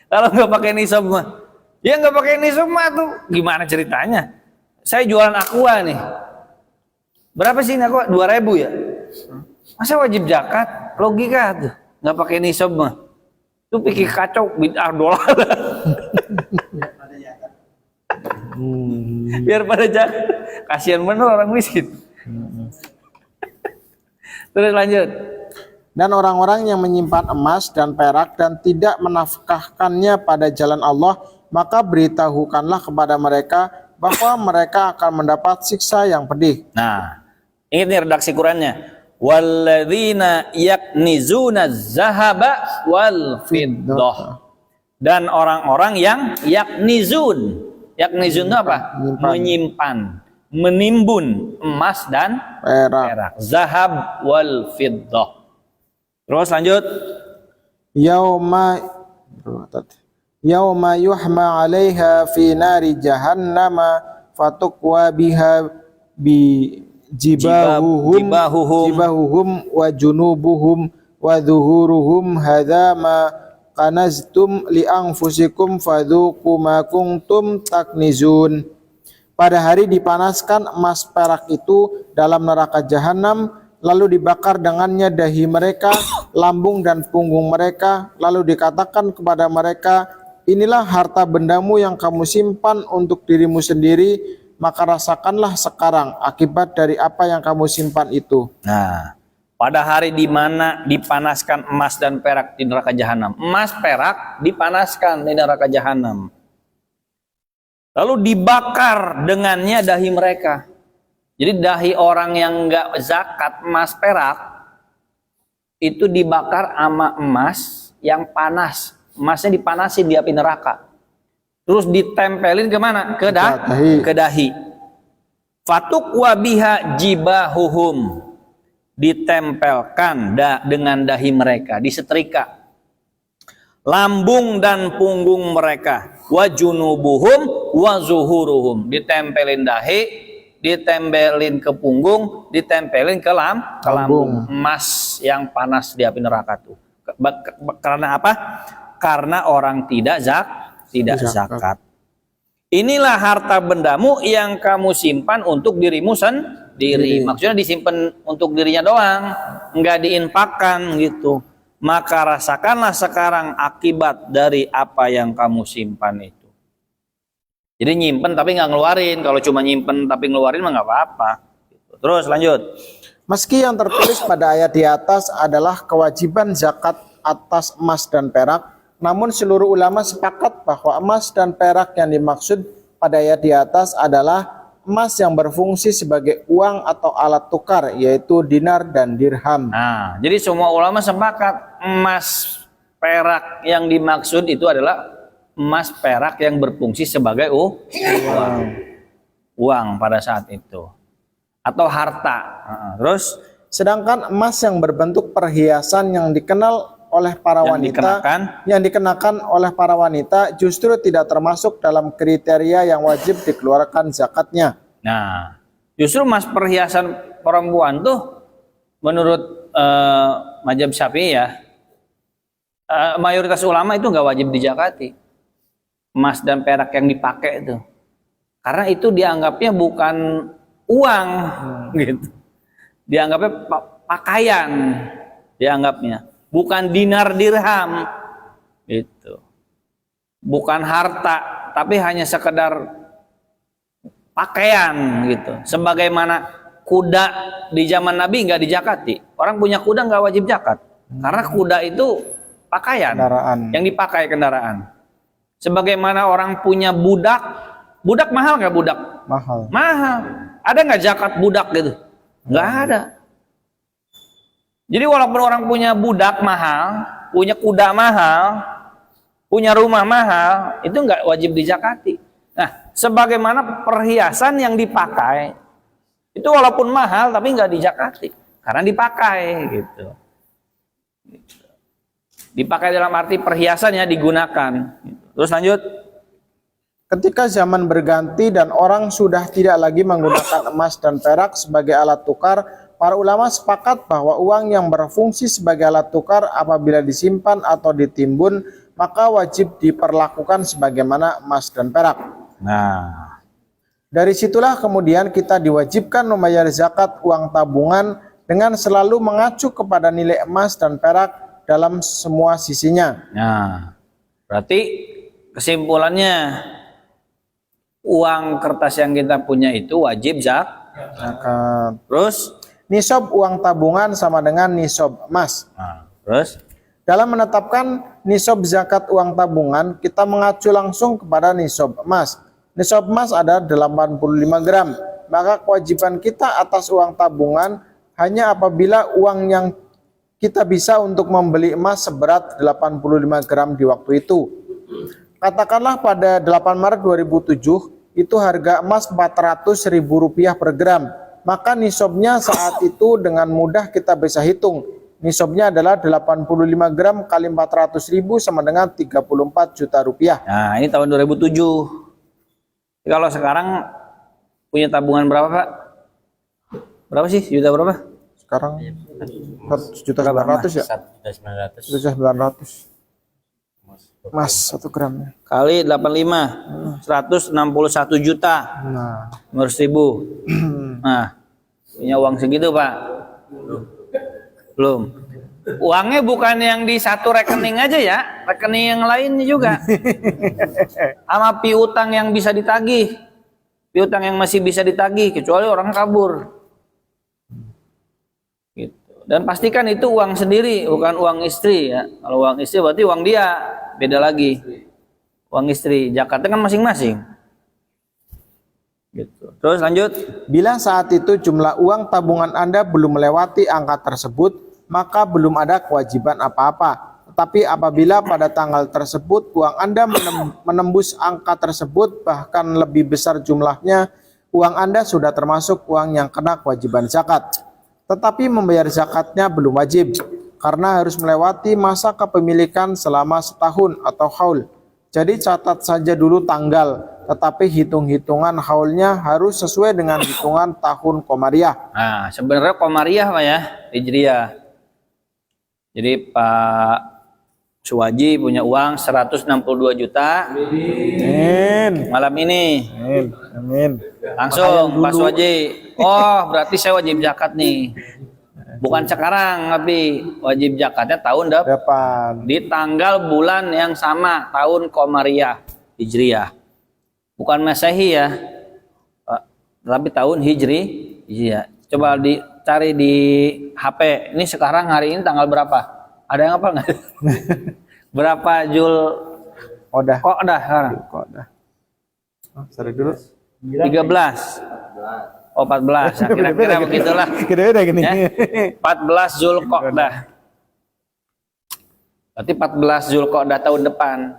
Kalau nggak pakai nisab mah, Ya nggak pakai nisab mah tuh gimana ceritanya? Saya jualan aqua nih. Berapa sih ini aqua? 2.000 ya? Masa wajib zakat? Logika tuh. Nggak pakai nisab mah. Itu pikir kacau bid'ah dolar. Biar pada zakat. Kasihan bener orang miskin. Terus lanjut. Dan orang-orang yang menyimpan emas dan perak dan tidak menafkahkannya pada jalan Allah, maka beritahukanlah kepada mereka bahwa mereka akan mendapat siksa yang pedih. Nah, ingat nih redaksi Qurannya. Walladzina yaknizuna zahaba wal fiddah. Dan orang-orang yang yaknizun. Yaknizun itu apa? Menyimpan, menimbun emas dan perak. Zahab wal fiddah. Terus lanjut. Yauma yuhma 'alaiha fi nari jahannama fatukwa biha bi jibahuhum wa junubuhum wa dhuhuruhum hadza ma kanaztum li anfusikum fadzuqu ma kuntum taknizun. Pada hari dipanaskan emas perak itu dalam neraka jahanam, lalu dibakar dengannya dahi mereka, lambung dan punggung mereka, lalu dikatakan kepada mereka, inilah harta bendamu yang kamu simpan untuk dirimu sendiri, maka rasakanlah sekarang akibat dari apa yang kamu simpan itu. Nah, pada hari di mana dipanaskan emas dan perak di neraka jahanam. Emas perak dipanaskan di neraka jahanam. Lalu dibakar dengannya dahi mereka. Jadi dahi orang yang enggak zakat emas perak itu dibakar sama emas yang panas. Emasnya dipanasin di api neraka. Terus ditempelin ke mana? Ke dahi. Fatukwa biha jibahuhum. Ditempelkan dengan dahi mereka, disetrika. Lambung dan punggung mereka. Wa junubuhum wa zuhuruhum. Ditempelin dahi, ditempelin ke punggung, ditempelin ke lambung. Emas yang panas di api neraka tuh. Karena apa? Karena orang tidak zakat. Inilah harta bendamu yang kamu simpan untuk dirimu sendiri. Maksudnya disimpan untuk dirinya doang, enggak diinfakkan gitu. Maka rasakanlah sekarang akibat dari apa yang kamu simpan itu. Jadi nyimpen tapi nggak ngeluarin. Kalau cuma nyimpen tapi ngeluarin mah nggak apa-apa. Terus lanjut. Meski yang tertulis pada ayat di atas adalah kewajiban zakat atas emas dan perak, namun seluruh ulama sepakat bahwa emas dan perak yang dimaksud pada ayat di atas adalah emas yang berfungsi sebagai uang atau alat tukar, yaitu dinar dan dirham. Nah, jadi semua ulama sepakat emas perak yang dimaksud itu adalah emas perak yang berfungsi sebagai uang pada saat itu atau harta. Terus sedangkan emas yang berbentuk perhiasan yang dikenal oleh para wanita yang dikenakan oleh para wanita justru tidak termasuk dalam kriteria yang wajib dikeluarkan zakatnya. Nah, justru emas perhiasan perempuan tuh menurut mazhab Syafi'i ya, mayoritas ulama itu nggak wajib dizakati. Emas dan perak yang dipakai itu, karena itu dianggapnya bukan uang, gitu. Dianggapnya pakaian, dianggapnya bukan dinar dirham, gitu. Bukan harta, tapi hanya sekedar pakaian, gitu. Sebagaimana kuda di zaman Nabi nggak dijakati, orang punya kuda nggak wajib zakat, karena kuda itu pakaian, kendaraan. Yang dipakai kendaraan. Sebagaimana orang punya budak mahal nggak budak? Mahal. Ada nggak zakat budak gitu? Nggak ada. Jadi walaupun orang punya budak mahal, punya kuda mahal, punya rumah mahal, itu nggak wajib dizakati. Nah, sebagaimana perhiasan yang dipakai, itu walaupun mahal tapi nggak dizakati, karena dipakai gitu. Dipakai dalam arti perhiasannya digunakan. Terus lanjut. Ketika zaman berganti dan orang sudah tidak lagi menggunakan emas dan perak sebagai alat tukar, para ulama sepakat bahwa uang yang berfungsi sebagai alat tukar apabila disimpan atau ditimbun, maka wajib diperlakukan sebagaimana emas dan perak. Nah, Dari situlah kemudian kita diwajibkan membayar zakat uang tabungan dengan selalu mengacu kepada nilai emas dan perak dalam semua sisinya. nah, berarti kesimpulannya uang kertas yang kita punya itu wajib Zakat. terus, Nisab uang tabungan sama dengan nisab emas. nah, terus, Dalam menetapkan nisab zakat uang tabungan, kita mengacu langsung kepada nisab emas. Nisab emas ada 85 gram. Maka kewajiban kita atas uang tabungan hanya apabila uang yang kita bisa untuk membeli emas seberat 85 gram di waktu itu. Katakanlah pada 8 Maret 2007 itu harga emas Rp400.000 per gram. Maka nisabnya saat itu dengan mudah kita bisa hitung. Nisabnya adalah 85 gram kali 400.000 sama dengan 34 juta rupiah. nah ini tahun 2007. Kalau sekarang punya tabungan berapa, Pak? Berapa sih? Juta berapa? Sekarang 1.900.000 ya? 1.900. Mas 1 gramnya. Kali 85, 161 juta. Nah, 100.000. Nah, punya uang segitu, Pak? Belum. Uangnya bukan yang di satu rekening aja ya, rekening yang lain juga. Sama piutang yang bisa ditagih. Piutang yang masih bisa ditagih, kecuali orang kabur. Gitu. Dan pastikan itu uang sendiri, bukan uang istri ya. Kalau uang istri berarti uang dia, beda lagi. Uang istri, zakatnya kan masing-masing. Gitu. Terus lanjut. bila saat itu jumlah uang tabungan Anda belum melewati angka tersebut, maka belum ada kewajiban apa-apa. Tetapi apabila pada tanggal tersebut uang Anda menembus angka tersebut, bahkan lebih besar jumlahnya, uang Anda sudah termasuk uang yang kena kewajiban zakat. Tetapi membayar zakatnya belum wajib, karena harus melewati masa kepemilikan selama setahun atau haul. Jadi catat saja dulu tanggal, tetapi hitung-hitungan haulnya harus sesuai dengan hitungan tahun Komariah. Nah, sebenarnya Komariah Pak ya, Hijriah. Jadi Pak Suwaji punya uang 162 juta. Amin. Malam ini. Amin. Amin. Langsung Pak Suwaji. Oh, berarti saya wajib zakat nih. Bukan sekarang, tapi wajib zakatnya tahun Depan. di tanggal bulan yang sama, tahun Komariah Hijriah. Bukan Masehi ya. Tapi tahun Hijriah. Coba dicari di HP. Ini sekarang hari ini tanggal berapa? Ada yang apa nggak? Berapa Jul Kodah. Qodah sekarang? Kodah. Oh, sorry dulu. 13. Oh 14. Nah, kira-kira begitulah. Kira-kira gini. Ya? 14 Zulqa'dah. Berarti 14 Zulqa'dah tahun depan.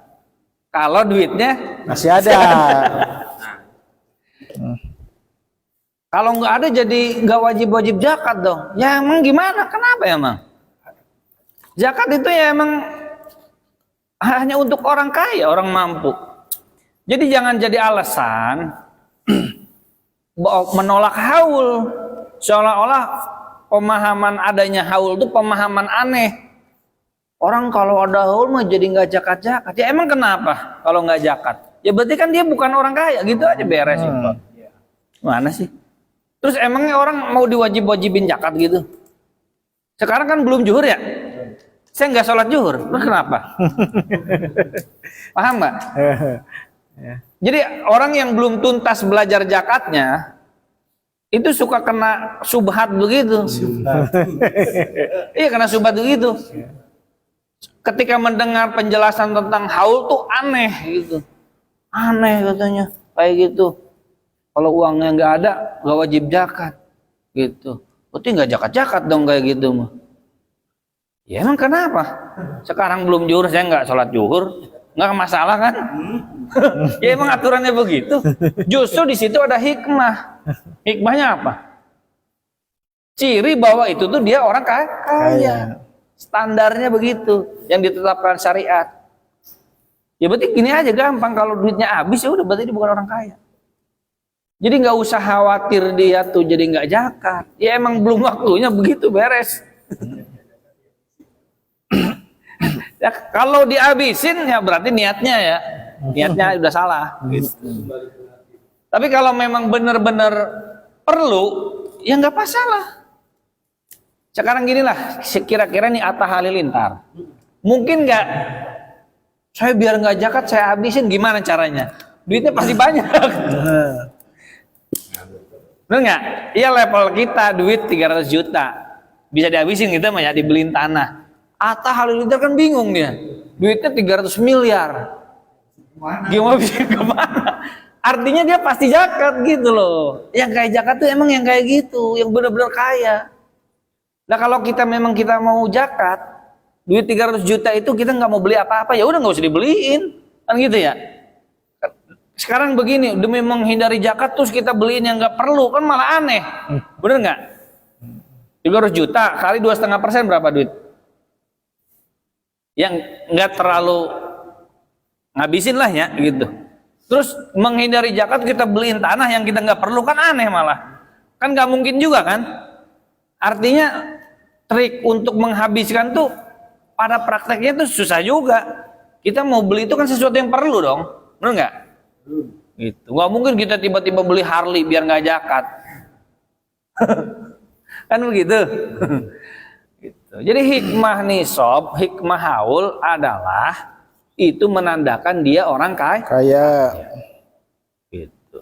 Kalau duitnya Masih ada. kalau nggak ada jadi nggak wajib zakat dong. Ya emang gimana? Kenapa emang? Zakat itu ya emang hanya untuk orang kaya, orang mampu. Jadi jangan jadi alasan menolak haul. Seolah-olah pemahaman adanya haul itu pemahaman aneh. Orang kalau ada haul mah jadi nggak zakat-zakat. Ya emang kenapa kalau nggak zakat? Ya berarti kan dia bukan orang kaya, gitu aja beres. Mana sih? Terus emangnya orang mau diwajib-wajibin zakat gitu? Sekarang kan belum zuhur ya? Saya nggak sholat zuhur, terus kenapa? Paham nggak? Jadi orang yang belum tuntas belajar zakatnya itu suka kena subhat begitu. Iya, kena subhat begitu. Ketika mendengar penjelasan tentang haul tuh aneh gitu. Aneh katanya kayak gitu. Kalau uangnya nggak ada, nggak wajib zakat gitu. Berarti nggak zakat dong kayak gitu mah. Ya emang kenapa? Sekarang belum zuhur, saya nggak sholat zuhur, nggak masalah kan? Ya emang aturannya begitu. Justru di situ ada hikmah. Hikmahnya apa? Ciri bahwa itu tuh dia orang kaya. Standarnya begitu yang ditetapkan syariat. Ya berarti gini aja gampang, kalau duitnya habis ya udah berarti dia bukan orang kaya. Jadi nggak usah khawatir dia tuh jadi nggak zakat. Ya emang belum waktunya begitu, beres. Ya kalau dihabisin ya berarti niatnya ya. Niatnya udah salah gitu. Tapi kalau memang benar-benar perlu, ya nggak masalah. Sekarang ginilah, kira-kira nih Atta Halilintar. Mungkin nggak, saya biar nggak zakat saya habisin, gimana caranya? Duitnya pasti banyak. Bener nggak? Iya level kita duit 300 juta. Bisa dihabisin kita mah ya, dibeliin tanah. Atta Halilintar kan bingung dia. Duitnya 300 miliar. Gimana bisa kemana? Artinya dia pasti zakat gitu loh. Yang kayak zakat tuh emang yang kayak gitu, yang benar-benar kaya. Nah kalau kita memang kita mau zakat, duit 300 juta itu kita nggak mau beli apa-apa, ya udah nggak usah dibeliin, kan gitu ya. Sekarang begini, demi menghindari zakat terus kita beliin yang nggak perlu, kan malah aneh, bener nggak? 300 juta kali 2,5% berapa duit? Yang nggak terlalu ngabisin lah ya gitu. Terus menghindari zakat kita beliin tanah yang kita nggak perlu, kan aneh malah. Kan nggak mungkin juga kan? Artinya trik untuk menghabiskan tuh pada prakteknya tuh susah juga. Kita mau beli itu kan sesuatu yang perlu dong, benar nggak? Gitu. Nggak mungkin kita tiba-tiba beli Harley biar nggak zakat. Kan begitu. Gitu. Jadi hikmah nisab, hikmah haul adalah itu menandakan dia orang kaya. Gitu.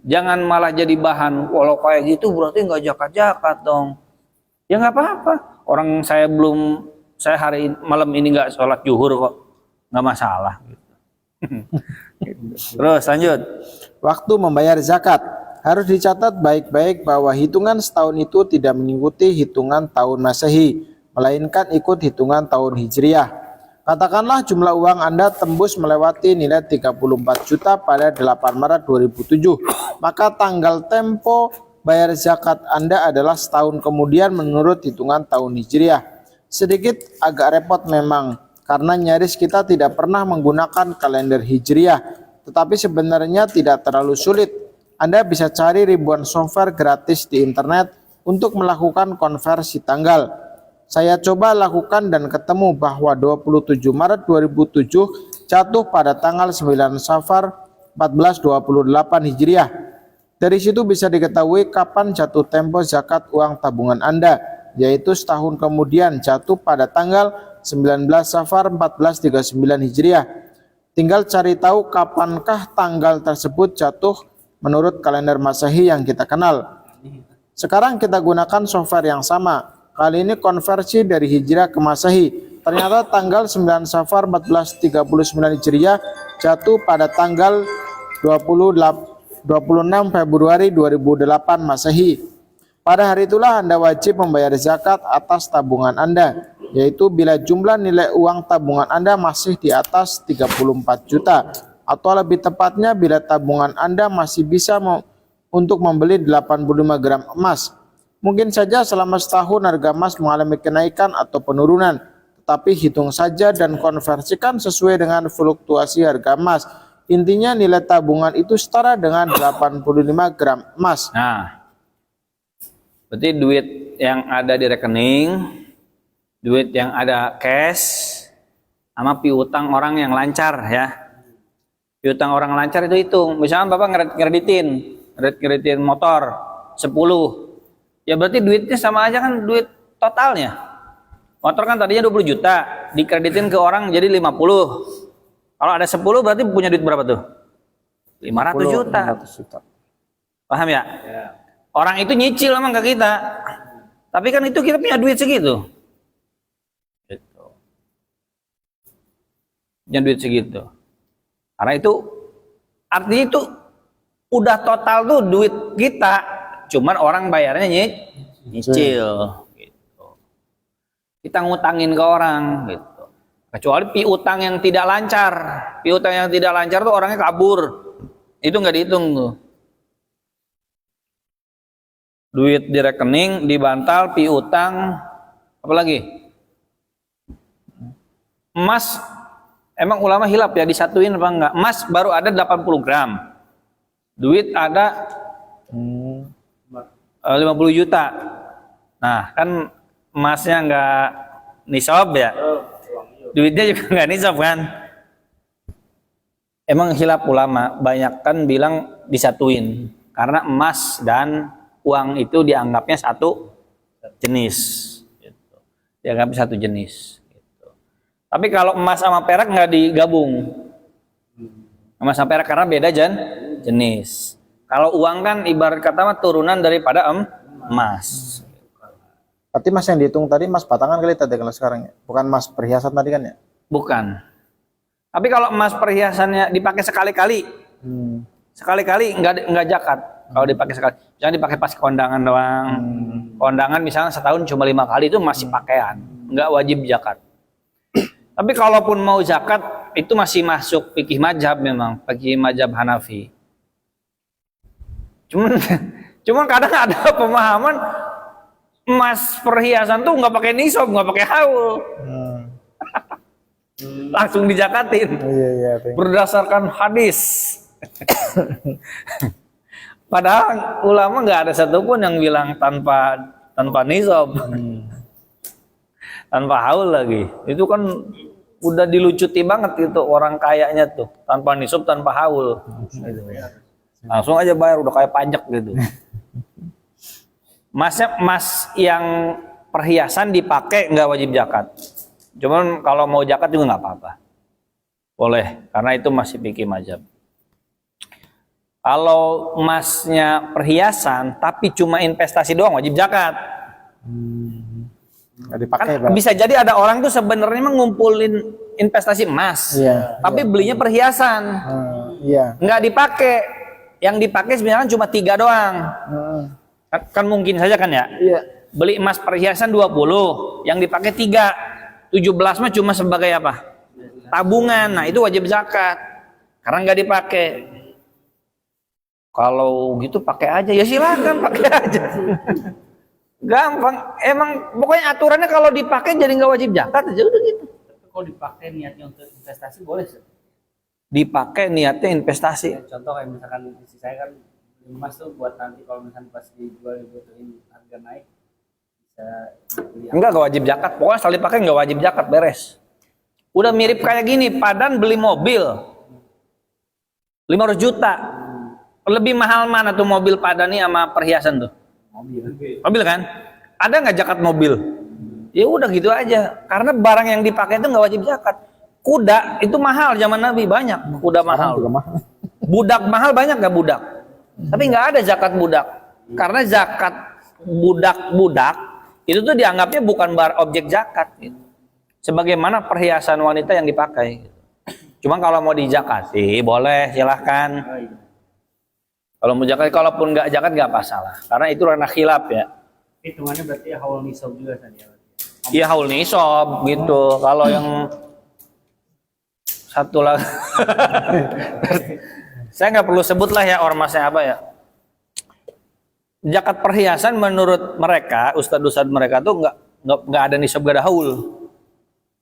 Jangan malah jadi bahan, kalau kayak gitu berarti nggak zakat-zakat dong. Ya nggak apa-apa. Orang saya hari malam ini nggak sholat zuhur kok, nggak masalah. Gitu. Terus lanjut. Waktu membayar zakat harus dicatat baik-baik bahwa hitungan setahun itu tidak mengikuti hitungan tahun Masehi, melainkan ikut hitungan tahun Hijriah. Katakanlah jumlah uang Anda tembus melewati nilai 34 juta pada 8 Maret 2007. Maka tanggal tempo bayar zakat Anda adalah setahun kemudian menurut hitungan tahun Hijriah. Sedikit agak repot memang, karena nyaris kita tidak pernah menggunakan kalender Hijriah. Tetapi sebenarnya tidak terlalu sulit. Anda bisa cari ribuan software gratis di internet untuk melakukan konversi tanggal. Saya coba lakukan dan ketemu bahwa 27 Maret 2007 jatuh pada tanggal 9 Safar 1428 Hijriah. Dari situ bisa diketahui kapan jatuh tempo zakat uang tabungan Anda, yaitu setahun kemudian jatuh pada tanggal 19 Safar 1439 Hijriah. Tinggal cari tahu kapankah tanggal tersebut jatuh menurut kalender Masehi yang kita kenal. Sekarang kita gunakan software yang sama. Kali ini konversi dari Hijriah ke Masehi. Ternyata tanggal 9 Safar 1439 Hijriah jatuh pada tanggal 26 Februari 2008 Masehi. Pada hari itulah Anda wajib membayar zakat atas tabungan Anda, yaitu bila jumlah nilai uang tabungan Anda masih di atas 34 juta. Atau lebih tepatnya bila tabungan Anda masih bisa untuk membeli 85 gram emas. Mungkin saja selama setahun harga emas mengalami kenaikan atau penurunan, tetapi hitung saja dan konversikan sesuai dengan fluktuasi harga emas. Intinya nilai tabungan itu setara dengan 85 gram emas. Nah, berarti duit yang ada di rekening, duit yang ada cash, sama piutang orang yang lancar ya. Piutang orang lancar itu hitung. Misalnya Bapak kreditin motor 10. Ya berarti duitnya sama aja kan duit totalnya. Motor kan tadinya 20 juta, dikreditin ke orang jadi 50. Kalau ada 10 berarti punya duit berapa tuh? 500 juta. Paham ya? Orang itu nyicil emang ke kita. Tapi kan itu kita punya duit segitu. Gitu. Punya duit segitu. Karena itu artinya itu udah total tuh duit kita, cuman orang bayarnya nyicil gitu. Kita ngutangin ke orang gitu. Kecuali piutang yang tidak lancar. Piutang yang tidak lancar tuh orangnya kabur. Itu nggak dihitung tuh. Duit di rekening dibantal, piutang, apa lagi? Emas. Emang ulama hilaf ya disatuin apa enggak? Emas baru ada 80 gram. Duit ada 50 juta. Nah, kan emasnya enggak nisab ya. duitnya juga nggak nisab kan. Emang khilaf ulama, banyak kan bilang disatuin karena emas dan uang itu dianggapnya satu jenis gitu. Dianggapnya satu jenis gitu. Tapi kalau emas sama perak nggak digabung, emas sama perak karena beda jenis. Kalau uang kan ibarat kata mah turunan daripada emas. Berarti mas yang dihitung tadi mas batangan kali tadi kalau sekarang ya? Bukan mas perhiasan tadi kan ya? Bukan. Tapi kalau emas perhiasannya dipakai sekali-kali, sekali-kali nggak zakat. Kalau dipakai sekali, jangan dipakai pas kondangan doang. Kondangan misalnya setahun cuma 5 kali itu masih pakaian, nggak wajib zakat. Tapi kalaupun mau zakat itu masih masuk fikih mazhab memang, fikih mazhab Hanafi. Cuman kadang ada pemahaman emas perhiasan tuh nggak pakai nisab, nggak pakai haul. Langsung dijakatin. Iya. Berdasarkan hadis. Padahal ulama nggak ada satupun yang bilang tanpa nisab. Tanpa haul lagi. Itu kan udah dilucuti banget gitu orang kayanya tuh, tanpa nisab, tanpa haul. Langsung aja bayar udah kayak pajak gitu. Mas yang perhiasan dipakai nggak wajib zakat. Cuman kalau mau zakat juga nggak apa-apa, boleh, karena itu masih fikih mazhab. Kalau emasnya perhiasan tapi cuma investasi doang wajib zakat. Dipakai, Kan bisa jadi ada orang tuh sebenarnya ngumpulin investasi emas, tapi belinya perhiasan, nggak dipakai. Yang dipakai sebenarnya cuma 3 doang. Kan mungkin saja kan ya. Beli emas perhiasan 20, yang dipakai 3. 17 mah cuma sebagai apa? Tabungan. Nah, itu wajib zakat. Karena nggak dipakai. Kalau gitu pakai aja. Ya silakan pakai aja. Gampang. Emang pokoknya aturannya kalau dipakai jadi nggak wajib zakat aja udah gitu. Kalau dipakai niatnya untuk investasi boleh sih. Dipakai niatnya investasi. Ya, contoh kayak misalkan isi saya kan emas tuh buat nanti kalau misalkan pas dijual dibutuhin harga naik bisa beli. Enggak wajib zakat. Pokoknya sekali pakai nggak wajib zakat, beres. Udah mirip kayak gini, Padan beli mobil 500 juta. Lebih mahal mana tuh mobil Padan nih sama perhiasan tuh? Mobil kan? Ada nggak zakat mobil? Ya udah gitu aja. Karena barang yang dipakai itu nggak wajib zakat. Kuda itu mahal zaman Nabi, banyak kuda mahal. Budak mahal banyak nggak budak? Tapi nggak ada zakat budak. Karena zakat budak-budak itu tuh dianggapnya bukan objek zakat gitu. Sebagaimana perhiasan wanita yang dipakai. Cuma kalau mau dijakati boleh, silahkan. Kalau mau zakat, kalaupun nggak zakat nggak masalah. Karena itu ranah khilaf ya. Hitungannya berarti haul nisab juga kan ya? Iya haul nisab gitu. Kalau yang satu lagi, saya nggak perlu sebut lah ya ormasnya apa ya. Zakat perhiasan menurut mereka, ustadz-ustadz mereka tuh nggak ada nisab, nggak ada haul.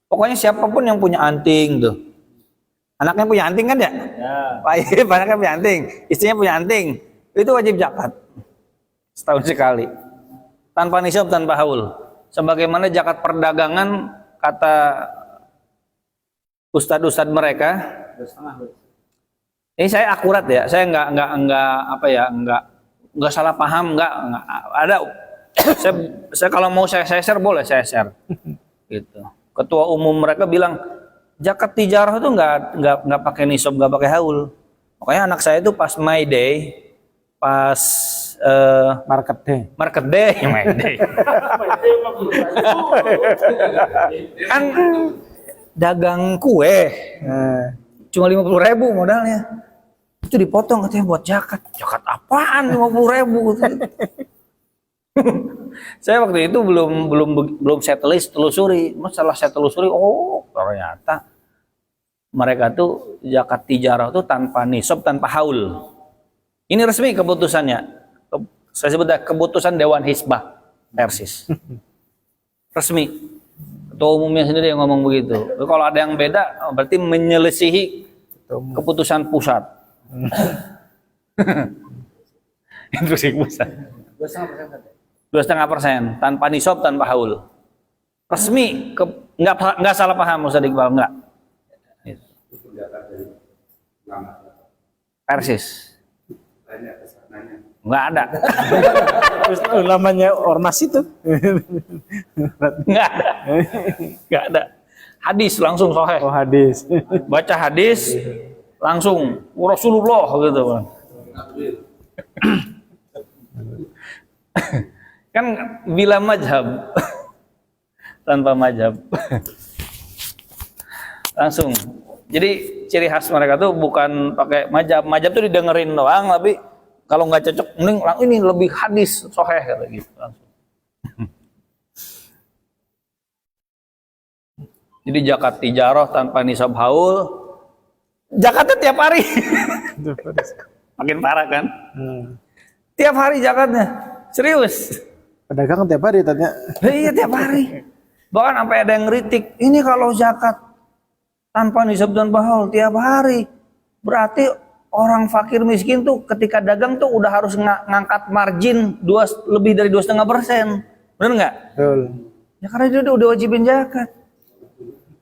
Pokoknya siapapun yang punya anting tuh, anaknya punya anting kan ya? Pak, anaknya punya anting, istrinya punya anting, itu wajib zakat setahun sekali, tanpa nisab, tanpa haul. Sebagaimana zakat perdagangan kata ustadz-ustadz mereka. Ini saya akurat ya, saya nggak salah paham, nggak ada. Saya kalau mau saya share boleh saya share. Gitu. Ketua umum mereka bilang zakat tijarah itu nggak pakai nisab, nggak pakai haul. Makanya anak saya itu pas My Day, pas market day, My Day. Kan dagang kue, cuma 50.000 modalnya. Itu dipotong katanya buat zakat. Zakat apaan 50.000? Saya waktu itu belum saya telusuri. Setelah saya telusuri, oh ternyata mereka tuh zakat tijarah tuh tanpa nisab, tanpa haul. Ini resmi keputusannya. Saya sebut keputusan Dewan Hizbah Persis. Resmi. Ketua umumnya sendiri yang ngomong begitu. Kalau ada yang beda, berarti menyelisihi keputusan pusat. Itu sih pusat. 2,5% tanpa nisab, tanpa haul. Resmi Enggak salah paham Ustaz Iqbal, enggak. Persis. Enggak ada. Ulamanya ormas itu. Enggak ada. Enggak ada. Hadis langsung sahih. Oh, hadis. Baca hadis langsung Rasulullah gitu Bang. Kan bila mazhab tanpa mazhab langsung. Jadi ciri khas mereka tuh bukan pakai mazhab. Mazhab tuh didengerin doang, tapi kalau nggak cocok mending ini lebih hadis sahih kata gitu langsung. Jadi zakat tijarah tanpa nisab haul, zakatnya tiap hari. Makin parah kan? Tiap hari zakatnya. Serius. Pedagang tiap hari tanya. Iya tiap hari. Bahkan sampai ada yang ngeritik, ini kalau zakat tanpa nisab dan haul tiap hari, berarti orang fakir miskin tuh ketika dagang tuh udah harus ngangkat margin lebih dari 2,5%. Benar nggak? Betul. Ya karena dia udah wajibin zakat.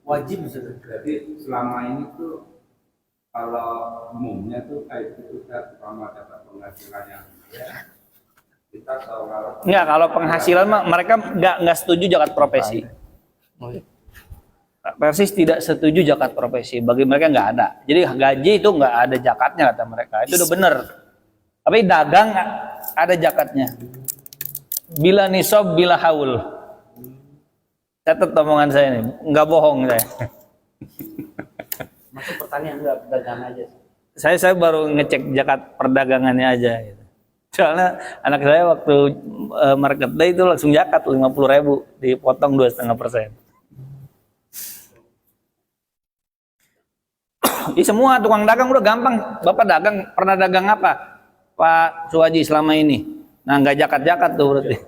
Wajib sudah. Jadi selama ini tuh kalau umumnya tuh kayak gitu kan, sama dapat penghasilan yang kita kalau Enggak, kalau penghasilan mah mereka nggak setuju zakat profesi. Persis tidak setuju zakat profesi. Bagi mereka nggak ada. Jadi gaji itu nggak ada zakatnya kata mereka. Itu udah bener. Tapi dagang ada zakatnya. Bila nisab, bila haul. Catat omongan saya nih, nggak bohong saya. Masuk pertanian enggak dagang aja. Saya baru ngecek zakat perdagangannya aja. Gitu. Soalnya anak saya waktu market day itu langsung zakat 50.000 dipotong 2,5%. Di semua tukang dagang udah gampang. Bapak dagang pernah dagang apa, Pak Suwaji selama ini? Nah nggak zakat tuh berarti.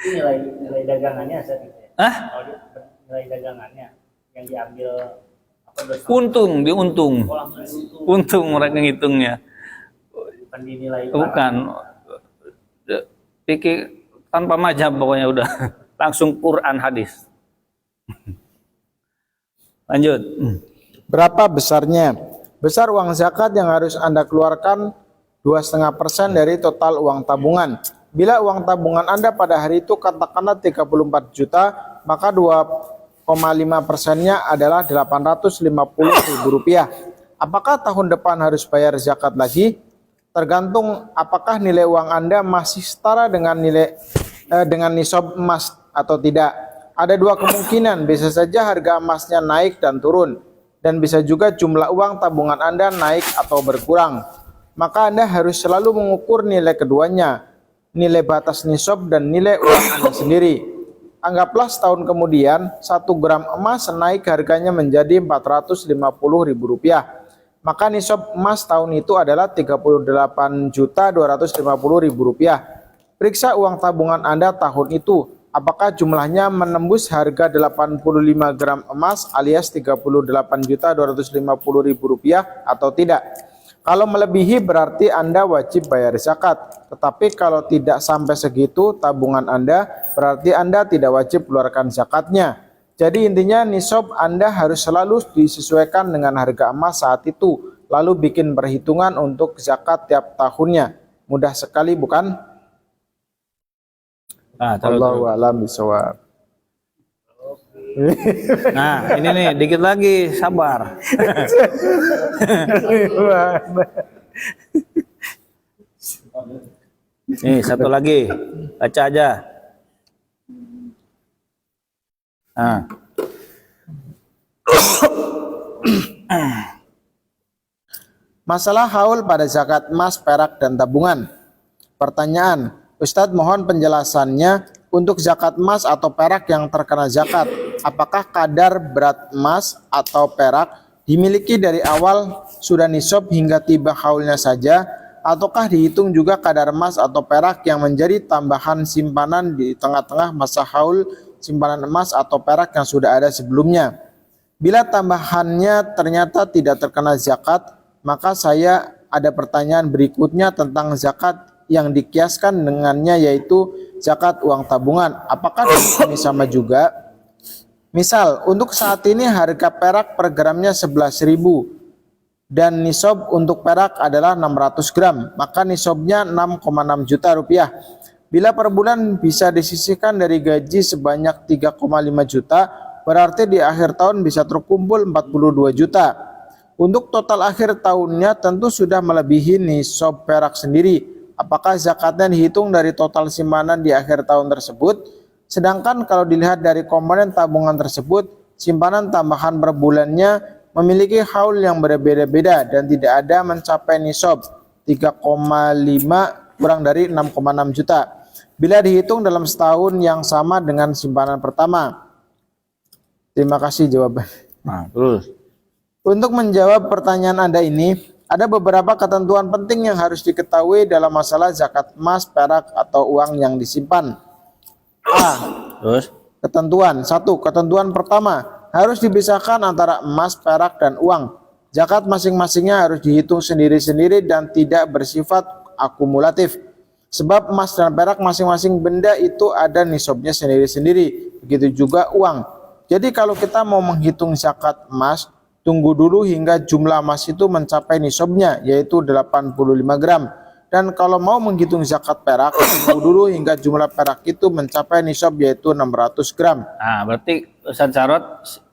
Nilai dagangannya saya gitu ya. Hah? Nilai dagangannya yang diambil apa Untung. Oh, langsung untung. Untung mereka ngitungnya. Bukan dinilai. Bukan. Pikir tanpa mazhab pokoknya udah. Langsung Quran hadis. Lanjut. Berapa besarnya? Besar uang zakat yang harus Anda keluarkan 2,5% dari total uang tabungan. Bila uang tabungan Anda pada hari itu katakanlah 34 juta, maka 2,5%-nya adalah 850.000 rupiah. Apakah tahun depan harus bayar zakat lagi? Tergantung apakah nilai uang Anda masih setara dengan dengan nisab emas atau tidak. Ada dua kemungkinan, bisa saja harga emasnya naik dan turun, dan bisa juga jumlah uang tabungan Anda naik atau berkurang. Maka Anda harus selalu mengukur nilai keduanya, nilai batas nisab dan nilai uang Anda sendiri. Anggaplah setahun kemudian 1 gram emas naik harganya menjadi Rp450.000. Maka nisab emas tahun itu adalah Rp38.250.000. Periksa uang tabungan Anda tahun itu, apakah jumlahnya menembus harga 85 gram emas alias Rp38.250.000 atau tidak. Kalau melebihi berarti Anda wajib bayar zakat. Tetapi kalau tidak sampai segitu tabungan Anda, berarti Anda tidak wajib keluarkan zakatnya. Jadi intinya nisab Anda harus selalu disesuaikan dengan harga emas saat itu, lalu bikin perhitungan untuk zakat tiap tahunnya. Mudah sekali bukan? Allahu a'lam bishawab. Nah, ini nih dikit lagi, sabar. Nih, satu lagi. Baca aja. Nah. Masalah haul pada zakat emas, perak, dan tabungan. Pertanyaan, Ustadz mohon penjelasannya untuk zakat emas atau perak yang terkena zakat. Apakah kadar berat emas atau perak dimiliki dari awal sudah nisab hingga tiba haulnya saja, ataukah dihitung juga kadar emas atau perak yang menjadi tambahan simpanan di tengah-tengah masa haul simpanan emas atau perak yang sudah ada sebelumnya? Bila tambahannya ternyata tidak terkena zakat, maka saya ada pertanyaan berikutnya tentang zakat yang dikiaskan dengannya yaitu zakat uang tabungan. Apakah ini sama juga? Misal, untuk saat ini harga perak per gramnya 11.000 dan nisab untuk perak adalah 600 gram, maka nisabnya 6,6 juta rupiah. Bila per bulan bisa disisihkan dari gaji sebanyak 3,5 juta, berarti di akhir tahun bisa terkumpul 42 juta. Untuk total akhir tahunnya tentu sudah melebihi nisab perak sendiri. Apakah zakatnya dihitung dari total simpanan di akhir tahun tersebut? Sedangkan kalau dilihat dari komponen tabungan tersebut, simpanan tambahan per bulannya memiliki haul yang berbeda-beda dan tidak ada mencapai nisab 3,5 kurang dari 6,6 juta. Bila dihitung dalam setahun yang sama dengan simpanan pertama. Terima kasih jawaban. Nah, terus. Untuk menjawab pertanyaan Anda ini, ada beberapa ketentuan penting yang harus diketahui dalam masalah zakat emas, perak, atau uang yang disimpan. A. Terus. Ketentuan. 1. Ketentuan pertama, harus dipisahkan antara emas, perak, dan uang. Zakat masing-masingnya harus dihitung sendiri-sendiri dan tidak bersifat akumulatif. Sebab emas dan perak masing-masing benda itu ada nisabnya sendiri-sendiri. Begitu juga uang. Jadi kalau kita mau menghitung zakat emas, tunggu dulu hingga jumlah emas itu mencapai nisabnya, yaitu 85 gram. Dan kalau mau menghitung zakat perak, tunggu dulu hingga jumlah perak itu mencapai nisab, yaitu 600 gram. Nah, berarti Ustaz Jarod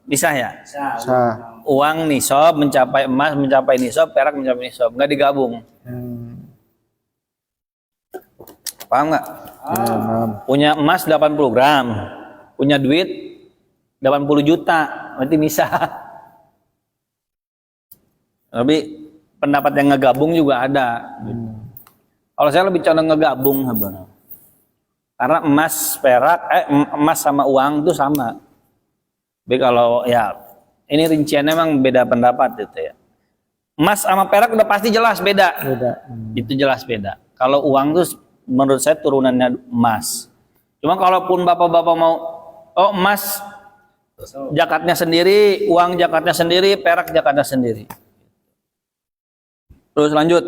bisa ya? Sah. Uang nisab mencapai emas mencapai nisab, perak mencapai nisab, nggak digabung. Paham nggak? Punya emas 80 gram, punya duit 80 juta, berarti bisa. Tapi pendapat yang ngegabung juga ada. Kalau saya lebih condong ngegabung sebenarnya. Karena emas, perak, emas sama uang itu sama. Tapi kalau ya ini rinciannya memang beda pendapat gitu ya. Emas sama perak udah pasti jelas beda. Itu jelas beda. Kalau uang tuh menurut saya turunannya emas. Cuma kalaupun bapak-bapak mau emas zakatnya sendiri, uang zakatnya sendiri, perak zakatnya sendiri. Terus lanjut.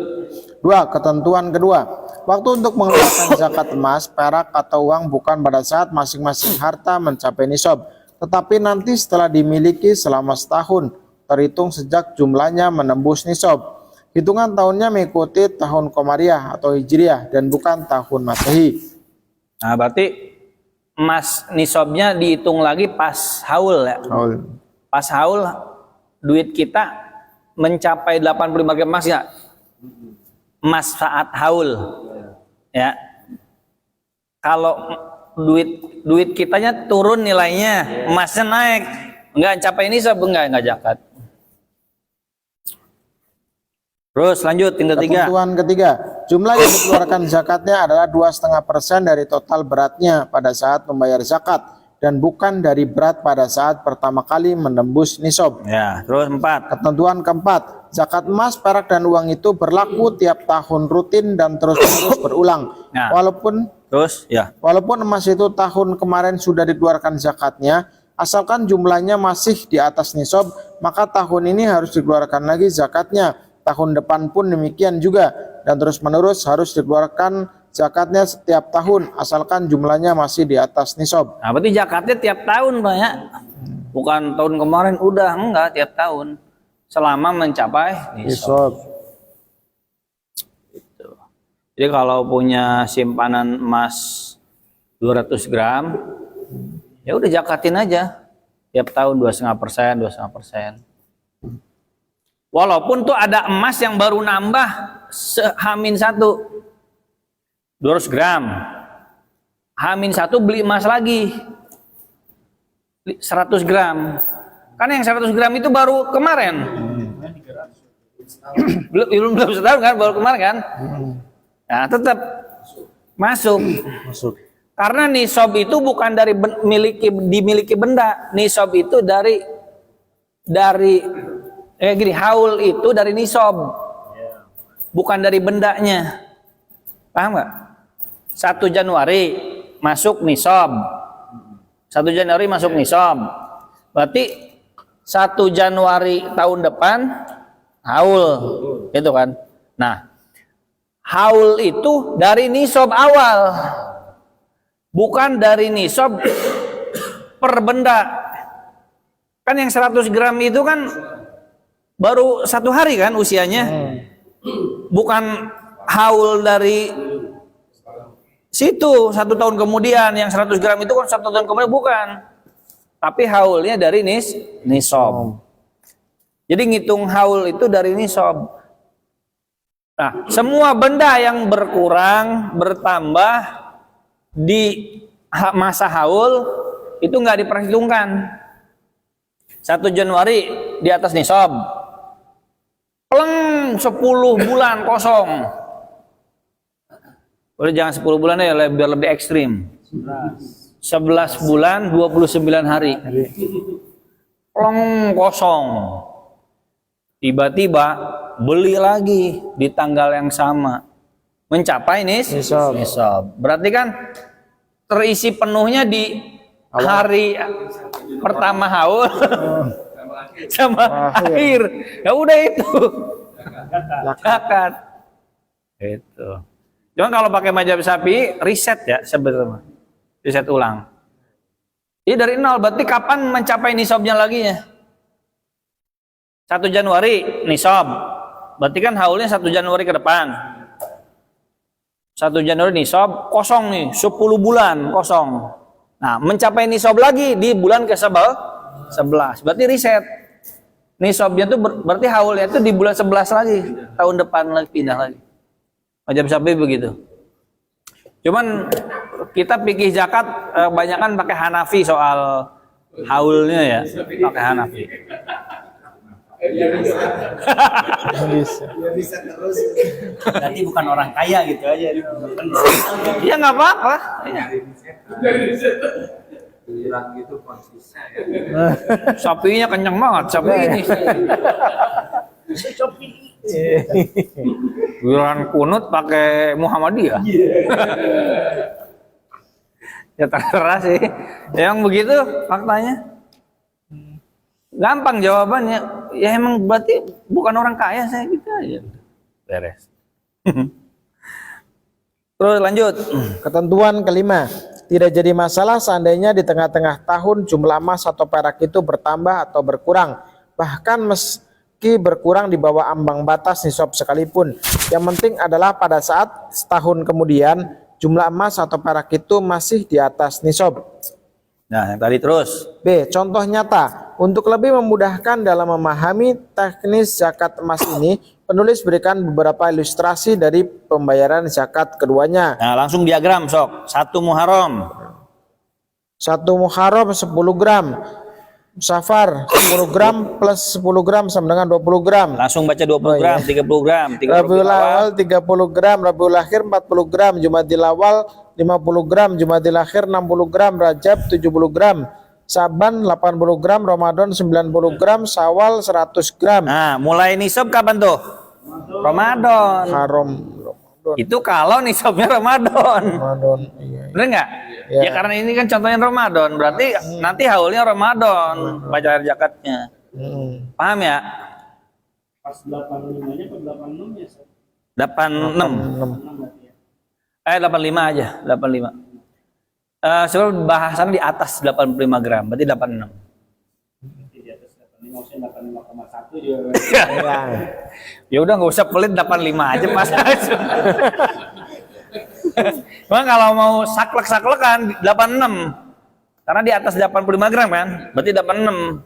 2. Ketentuan kedua, waktu untuk mengeluarkan zakat emas, perak, atau uang bukan pada saat masing-masing harta mencapai nisab, tetapi nanti setelah dimiliki selama setahun, terhitung sejak jumlahnya menembus nisab. Hitungan tahunnya mengikuti tahun Komariah atau Hijriah dan bukan tahun Masehi. Nah, berarti emas nisabnya dihitung lagi pas haul ya. Pas haul duit kita mencapai 85 gram emas ya. Emas saat haul. Ya. Kalau duit kitanya turun nilainya, emasnya naik, enggak capai nisab, enggak zakat. Terus lanjut yang ketiga. Ketentuan ketiga, jumlah yang dikeluarkan zakatnya adalah 2,5% dari total beratnya pada saat membayar zakat dan bukan dari berat pada saat pertama kali menembus nisab. Ya, terus 4. Ketentuan keempat, zakat emas, perak, dan uang itu berlaku tiap tahun rutin dan terus-menerus berulang. Nah. Walaupun emas itu tahun kemarin sudah dikeluarkan zakatnya, asalkan jumlahnya masih di atas nisab, maka tahun ini harus dikeluarkan lagi zakatnya. Tahun depan pun demikian juga dan terus-menerus harus dikeluarkan zakatnya setiap tahun asalkan jumlahnya masih di atas nisab. Nah, berarti zakatnya tiap tahun, Pak ya. Bukan tahun kemarin udah, enggak, tiap tahun. Selama mencapai nisab. Gitu. Jadi kalau punya simpanan emas 200 gram, ya udah zakatin aja. Tiap tahun 2,5%. Walaupun tuh ada emas yang baru nambah H-1 200 gram. H-1 beli emas lagi 100 gram. Karena yang 100 gram itu baru kemarin. belum setahun kan, baru kemarin kan. Nah, tetap masuk. Karena nisab itu bukan dari dimiliki benda. Nisab itu dari haul itu dari nisab, bukan dari bendanya. Paham nggak? 1 Januari masuk nisab. 1 Januari masuk nisab. Berarti 1 Januari tahun depan haul, gitu kan? Nah, haul itu dari nisab awal, bukan dari nisab per benda. Kan yang 100 gram itu kan baru 1 hari kan usianya, bukan haul dari situ 1 tahun kemudian. Yang 100 gram itu kan 1 tahun kemudian, bukan, tapi haulnya dari nisab. Jadi ngitung haul itu dari nisab. Nah, semua benda yang berkurang bertambah di masa haul itu nggak diperhitungkan. 1 Januari di atas nisab, pleng 10 bulan kosong. Udah jangan 10 bulan ya, biar lebih ekstrim. 11 bulan 29 hari. Pleng kosong. Tiba-tiba beli lagi di tanggal yang sama, mencapai nisab. Berarti kan terisi penuhnya di hari pertama haul sama akhir. Ya udah itu zakat. Itu. Cuma kalau pakai mazhab Syafi'i riset ya sebenarnya. Riset ulang. Ini dari nol, berarti kapan mencapai nisabnya lagi ya? 1 Januari nisab. Berarti kan haulnya 1 Januari ke depan. 1 Januari nisab, kosong nih, 10 bulan kosong. Nah, mencapai nisab lagi di bulan ke-11. Berarti riset. Nisabnya itu berarti haulnya itu di bulan 11 lagi. Tahun depan lagi pindah lagi. Mazhab Syafi'i begitu. Cuman kita fikih zakat kebanyakan pakai Hanafi soal haulnya ya, pakai Hanafi. Bisa terus. Berarti bukan orang kaya gitu aja. Ya nggak apa-apa. Giliran gitu konsisten ya. Sapinya kenyang banget, sapi ini. Giliran kunut pakai Muhammadiyah. Ya terserah sih. Yang begitu faktanya. Gampang jawabannya. Ya emang berarti bukan orang kaya saya gitu aja. Beres. Terus lanjut. Ketentuan kelima, tidak jadi masalah seandainya di tengah-tengah tahun jumlah emas atau perak itu bertambah atau berkurang, bahkan meski berkurang di bawah ambang batas nisab sekalipun. Yang penting adalah pada saat setahun kemudian jumlah emas atau perak itu masih di atas nisab. Nah, yang tadi terus. B. Contoh nyata. Untuk lebih memudahkan dalam memahami teknis zakat emas ini, penulis berikan beberapa ilustrasi dari pembayaran zakat keduanya. Nah, langsung diagram sok. 1 Muharram. 1 Muharram 10 gram. Safar 10 gram plus 10 gram sama dengan 20 gram. Langsung baca 20 gram, 30 gram. Rabiul Awal 30 gram, Rabiul Akhir 40 gram, Jumadil Awal 50 gram, Jumadil Akhir 60 gram, Rajab 70 gram, Saban 80 gram, Ramadan 90 gram, Syawal 100 gram. Nah, mulai nisab kapan tuh? Ramadan. Haram. Itu kalau nisabnya Ramadan. Ramadan. Iya. Bener nggak? Ya. Ya karena ini kan contohnya Ramadan. Berarti nanti haulnya Ramadan. Bayar zakatnya. Paham ya? Pas 85-nya ke 86-nya. 86. 85 aja. 85. Sebenarnya bahasan di atas 85 gram. Berarti 86. Di atas 85, maksudnya 85,1 juga. Ya udah nggak usah pelit, 85 aja Mas. Cuma kalau mau saklek-saklek kan 86. Karena di atas 85 gram kan, berarti 86.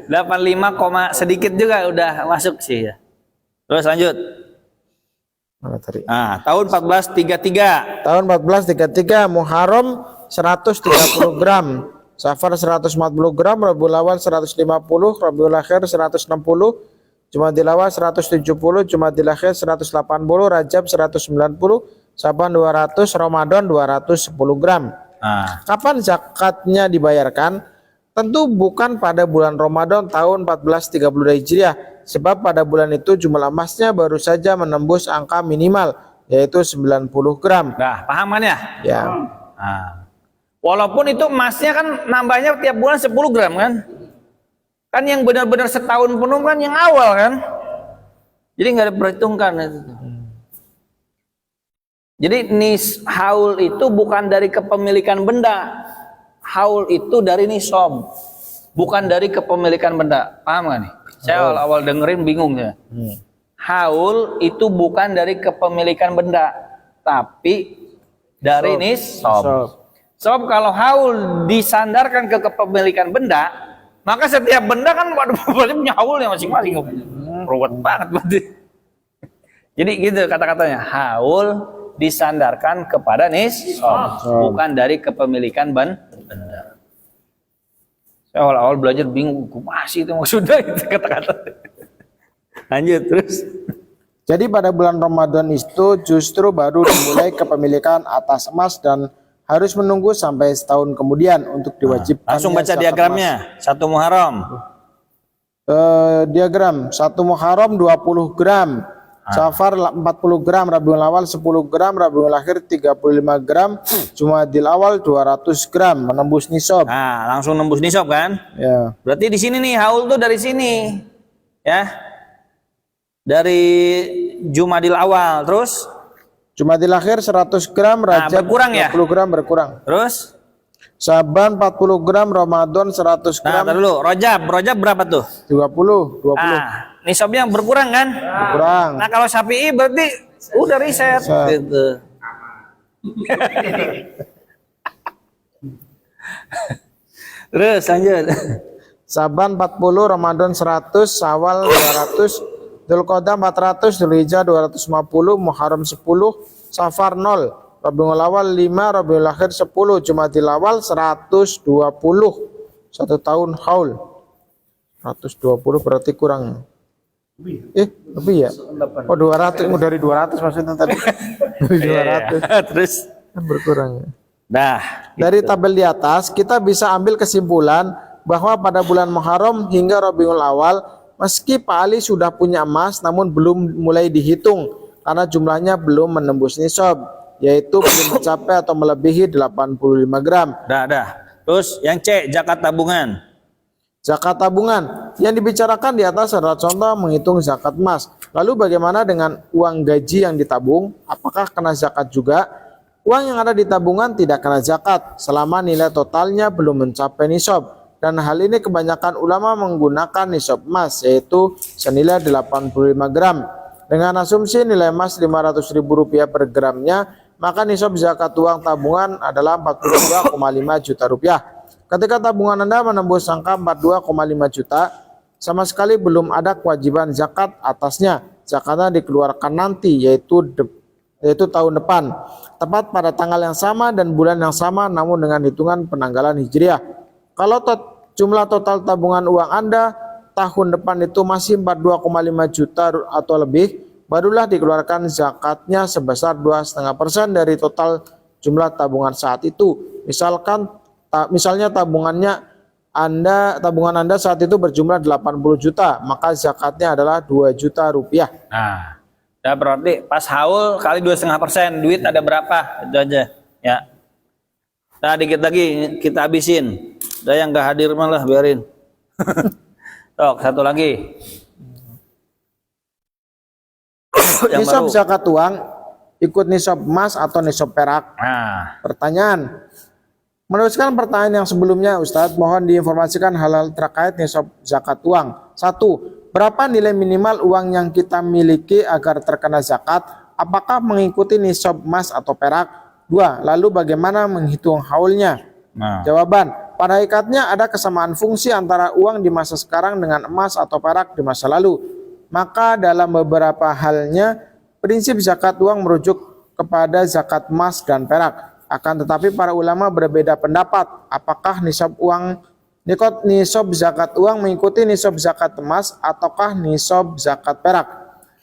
85, sedikit juga udah masuk sih ya. Terus lanjut. Mana tadi? Nah, tahun 1433. Tahun 1433 Muharram 130 gram, Safar 140 gram, Rabiul Awal 150, Rabiul Akhir 160, Jumadil Awal 170, Jumadil Akhir 180, Rajab 190, Saban 200, Ramadan 210 gram. Nah, Kapan zakatnya dibayarkan? Tentu bukan pada bulan Ramadan tahun 1430 Hijriah, sebab pada bulan itu jumlah emasnya baru saja menembus angka minimal, yaitu 90 gram. nah paham kan ya? Ya. Nah, walaupun itu emasnya kan nambahnya tiap bulan 10 gram kan? Kan yang benar-benar setahun penuh kan yang awal kan? Jadi nggak diperhitungkan itu. Jadi haul itu bukan dari kepemilikan benda. Haul itu dari nisab, bukan dari kepemilikan benda. Paham nggak nih? Saya awal-awal dengerin bingung ya. Haul itu bukan dari kepemilikan benda, tapi dari nisab. Sebab kalau haul disandarkan ke kepemilikan benda, maka setiap benda kan punya haulnya masing-masing. Ruwet banget berarti. Jadi gitu kata-katanya, haul disandarkan kepada nisab, bukan dari kepemilikan benda. Saya awal-awal belajar bingung, masih itu maksudnya itu kata-kata. Lanjut terus. Jadi pada bulan Ramadan itu justru baru dimulai kepemilikan atas emas dan harus menunggu sampai setahun kemudian untuk diwajibkan. Langsung baca diagramnya. 1 Muharram. Diagram 1 Muharram 20 gram, Safar 40 gram, Rabiul Awal 10 gram, Rabiul Akhir 35 gram, Jumadil Awal 200 gram, menembus nisab. Nah, langsung nembus nisab kan? Ya. Berarti di sini nih haul tuh dari sini. Ya. Dari Jumadil Awal, terus Jumadil Akhir 100 gram, Rajab berkurang 20 ya? gram berkurang. Terus Saban 40 gram, Ramadan 100 gram. nah, dulu Rajab berapa tuh? 20. Nisabnya berkurang kan? Berkurang. Nah, kalau Syafi'i berarti udah riset gitu. Terus lanjut. Saban 40, Ramadan 100, Syawal 200, Dzulqa'dah 400, Dzulhijjah 250, Muharram 10, Safar 0, Rabiul Awal 5, Rabiul Akhir 10, Jumadil Awal 120. 1 tahun haul. 120 berarti kurang. Lebih ya? Oh 200, dari 200 maksudnya tadi. Dari 200. Terus Kan berkurang ya. dah. Dari tabel di atas kita bisa ambil kesimpulan bahwa pada bulan Muharram hingga Rabiul Awal meski Pak Ali sudah punya emas namun belum mulai dihitung karena jumlahnya belum menembus nisab, yaitu belum mencapai atau melebihi 85 gram. Dah. Terus yang C, zakat tabungan. Zakat tabungan yang dibicarakan di atas adalah contoh menghitung zakat emas. Lalu bagaimana dengan uang gaji yang ditabung? Apakah kena zakat juga? Uang yang ada di tabungan tidak kena zakat selama nilai totalnya belum mencapai nisab. Dan hal ini kebanyakan ulama menggunakan nisab emas, yaitu senilai 85 gram. Dengan asumsi nilai emas Rp500.000 per gramnya, maka nisab zakat uang tabungan adalah Rp42,5 juta. Ketika tabungan Anda menembus angka 42,5 juta, sama sekali belum ada kewajiban zakat atasnya. Zakatnya dikeluarkan nanti, yaitu tahun depan, tepat pada tanggal yang sama dan bulan yang sama, namun dengan hitungan penanggalan hijriah. Kalau jumlah total tabungan uang Anda tahun depan itu masih 42,5 juta atau lebih, barulah dikeluarkan zakatnya sebesar 2,5% dari total jumlah tabungan saat itu. Misalnya tabungan Anda saat itu berjumlah 80 juta, maka zakatnya adalah 2 juta rupiah. Nah, ya berarti pas haul kali 2,5%, duit ada berapa? Itu aja, ya. Nah, dikit lagi kita habisin. Udah yang gak hadir malah biarin. Tok, satu lagi. Nisab zakat uang ikut nisab emas atau nisab perak? Nah, Pertanyaan. Meneruskan pertanyaan yang sebelumnya, Ustadz, mohon diinformasikan hal-hal terkait nisab zakat uang. 1. Berapa nilai minimal uang yang kita miliki agar terkena zakat? Apakah mengikuti nisab emas atau perak? 2. Lalu bagaimana menghitung haulnya? Jawaban. Pada hakikatnya ada kesamaan fungsi antara uang di masa sekarang dengan emas atau perak di masa lalu. Maka dalam beberapa halnya prinsip zakat uang merujuk kepada zakat emas dan perak. Akan tetapi para ulama berbeda pendapat apakah nisab zakat uang mengikuti nisab zakat emas ataukah nisab zakat perak.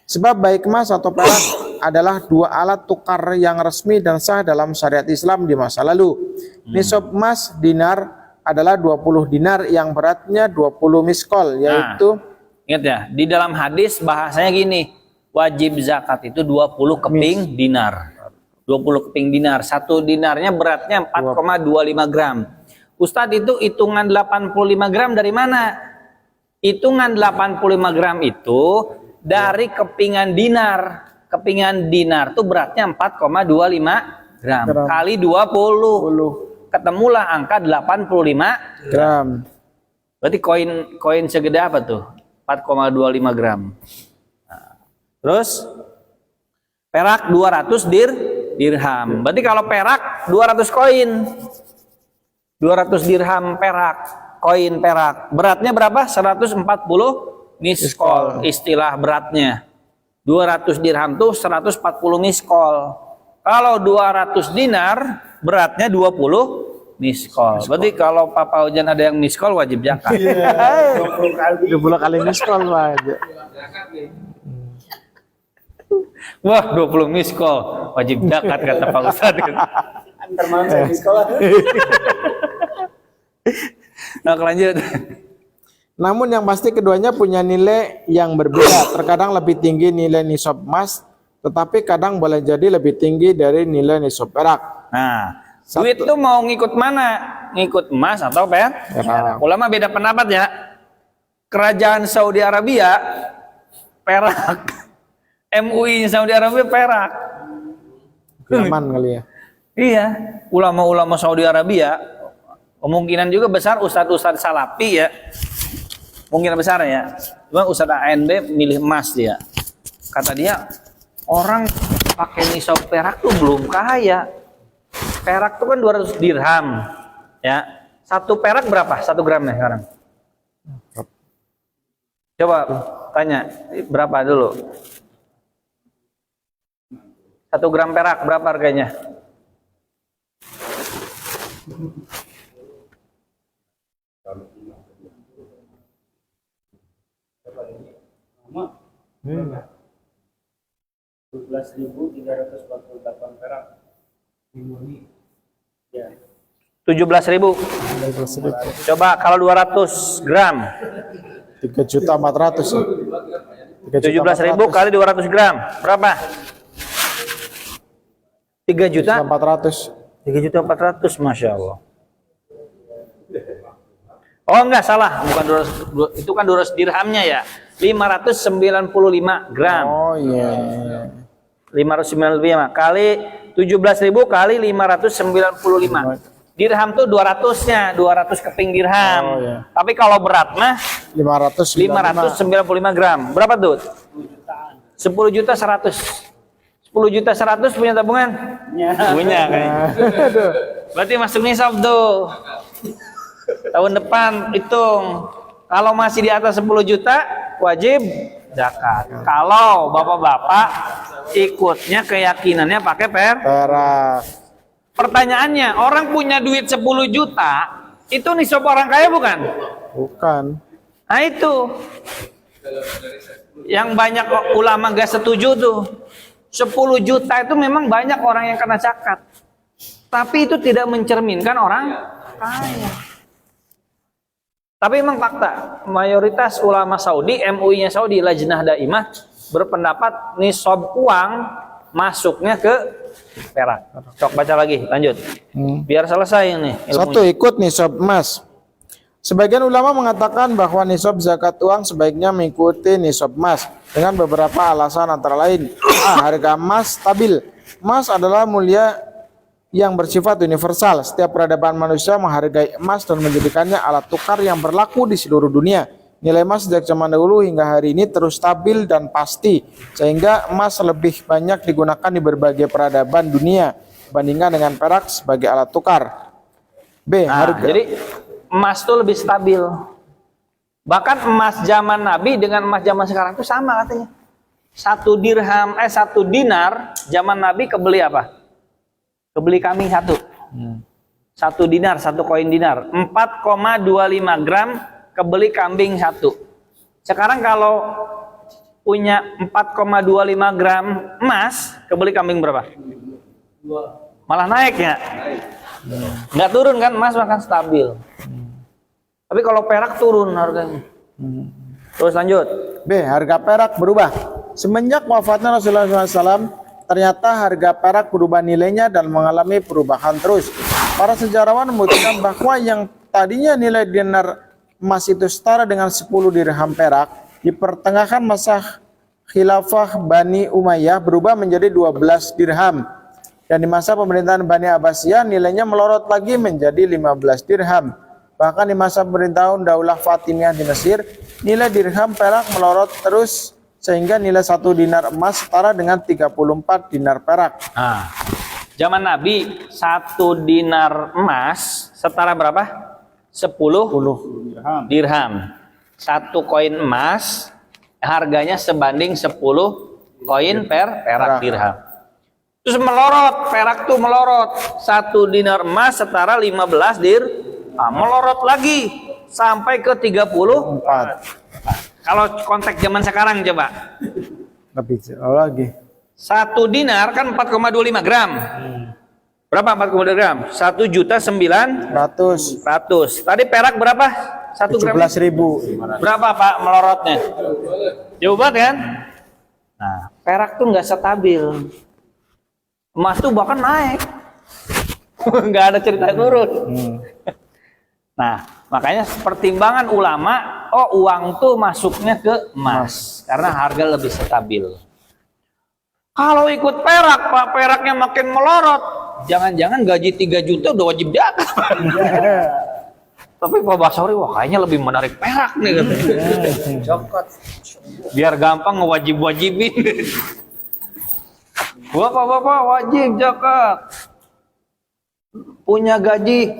Sebab baik emas atau perak adalah dua alat tukar yang resmi dan sah dalam syariat Islam di masa lalu. Nisab emas dinar adalah 20 dinar yang beratnya 20 miskol, yaitu ingat ya, di dalam hadis bahasanya gini, wajib zakat itu 20 keping dinar. 20 keping dinar, satu dinarnya beratnya 4,25 gram. Ustadz, itu hitungan 85 gram dari mana? Hitungan 85 gram itu dari kepingan dinar. Kepingan dinar tuh beratnya 4,25 gram kali 20. Ketemulah angka 85 gram. Berarti koin segede apa tuh? 4,25 gram. Nah, terus perak 200 dirham. Berarti kalau perak 200 koin. 200 dirham perak, koin perak. Beratnya berapa? 140 miskol istilah beratnya. 200 dirham tuh 140 miskol. Kalau 200 dinar beratnya 20 miskol. Berarti kalau Papa Ujan ada yang miskol wajib zakat. 20 kali miskol aja. Wah, 20 miskol wajib zakat kata Pak Ustadz. Antar malam saya di sekolah. Nah, lanjut. Namun yang pasti keduanya punya nilai yang berbeda. Terkadang lebih tinggi nilai nisab emas, tetapi kadang boleh jadi lebih tinggi dari nilai nisab perak. Nah, duit itu mau ngikut mana? Ngikut emas atau perak? Ulama beda pendapat ya. Kerajaan Saudi Arabia perak. MUI Saudi Arabia perak. Aman kali ya. Iya, ulama-ulama Saudi Arabia kemungkinan juga besar ustadz-ustadz salafi ya. Mungkin besar ya. Cuma Ustadz ANB milih emas dia. Kata dia, orang pakai nisab perak tuh belum kaya. Perak tuh kan 200 dirham. Ya. Satu perak berapa? 1 gramnya sekarang. Coba tanya, berapa dulu? 1 gram perak berapa harganya? Sama. 12.348 perak. Ya. 17.000. Coba kalau 200 gram. 3.400.000 ya. 17.000 kali 200 gram. Berapa? 3 juta? 400. 3.400.000, Masya Allah. Oh enggak, salah. Bukan 200, itu kan 200 dirhamnya ya. 595 gram. Oh iya. 595 kali 17.000 kali 595. Dirham tuh 200-nya, 200 keping dirham. Oh, iya. Tapi kalau berat mah 595 gram. Berapa tuh? 10 juta 100. 10 juta 100 punya tabungan? Punya kayaknya. Berarti masuk nisab tuh. Tahun depan hitung. Kalau masih di atas 10 juta wajib zakat. Kalau bapak-bapak ikutnya keyakinannya pakai perak. Pertanyaannya, orang punya duit 10 juta, itu nisab orang kaya bukan? Bukan. Nah itu. Yang banyak ulama gak setuju tuh. 10 juta itu memang banyak orang yang kena zakat. Tapi itu tidak mencerminkan orang kaya. Tapi memang fakta, mayoritas ulama Saudi, MUI-nya Saudi, Lajnah Daimah, berpendapat nisab uang masuknya ke perak. Cok baca lagi, lanjut. Biar selesai ini ilmunya. Satu, ikut nisab emas. Sebagian ulama mengatakan bahwa nisab zakat uang sebaiknya mengikuti nisab emas dengan beberapa alasan antara lain. A. Harga emas stabil. Emas adalah mulia yang bersifat universal. Setiap peradaban manusia menghargai emas dan menjadikannya alat tukar yang berlaku di seluruh dunia. Nilai emas sejak zaman dahulu hingga hari ini terus stabil dan pasti, sehingga emas lebih banyak digunakan di berbagai peradaban dunia dibandingkan dengan perak sebagai alat tukar. B. Harga. Jadi emas itu lebih stabil. Bahkan emas zaman Nabi dengan emas zaman sekarang itu sama katanya. 1 dinar zaman Nabi kebeli apa? Kebeli kambing 1. 1 dinar, 1 koin dinar. 4,25 gram kebeli kambing 1. Sekarang kalau punya 4,25 gram emas, kebeli kambing berapa? 2. Malah naik ya? Nggak turun kan, emas makan stabil. Tapi kalau perak turun harganya. Terus lanjut. B. Harga perak berubah. Semenjak wafatnya Rasulullah SAW, ternyata harga perak berubah nilainya dan mengalami perubahan terus. Para sejarawan membuktikan bahwa yang tadinya nilai dinar emas itu setara dengan 10 dirham perak, di pertengahan masa khilafah Bani Umayyah berubah menjadi 12 dirham. Dan di masa pemerintahan Bani Abbasiyah nilainya melorot lagi menjadi 15 dirham. Bahkan di masa pemerintahan Daulah Fatimiyah di Mesir, nilai dirham perak melorot terus sehingga nilai 1 dinar emas setara dengan 34 dinar perak. Nah, zaman Nabi 1 dinar emas setara berapa? 10 dirham. 1 koin emas harganya sebanding 10 koin perak dirham. Terus melorot, perak tuh melorot. 1 dinar emas setara 15 dirham. Melorot lagi sampai ke 34. Kalau konteks zaman sekarang coba. Lebih jauh lagi. 1 dinar kan 4,25 gram. Berapa 4,25 gram? 1.900.000. Tadi perak berapa? 1 gram. 17.000. Berapa Pak melorotnya? Jauh banget kan? Nah, perak tuh nggak stabil. Emas tuh bahkan naik. Nggak ada cerita turun. Nah, makanya pertimbangan ulama, oh uang tuh masuknya ke emas karena harga lebih stabil. Kalau ikut perak, Pak, peraknya makin melorot. Jangan-jangan gaji 3 juta udah wajib zakat. Tapi Pak Basori, wah kayaknya lebih menarik perak nih katanya. Cokot. Biar gampang ngewajib-wajibin. Bapak-bapak wajib zakat. Punya gaji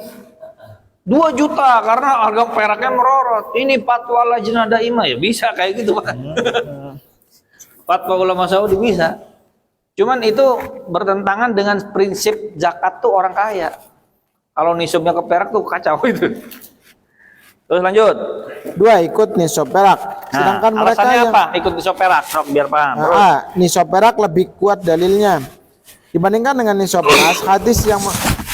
2 juta karena harga peraknya merorot. Ini fatwa Lajnah Daimah ya bisa kayak gitu Pak. Fatwa ulama Saudi bisa. Cuman itu bertentangan dengan prinsip zakat tuh orang kaya. Kalau nisabnya ke perak tuh kacau itu. Terus lanjut. 2 ikut nisab perak. Sedangkan mereka yang apa? Ikut nisab perak, sok biar paham. nisab perak lebih kuat dalilnya dibandingkan dengan nisab emas. Hadis yang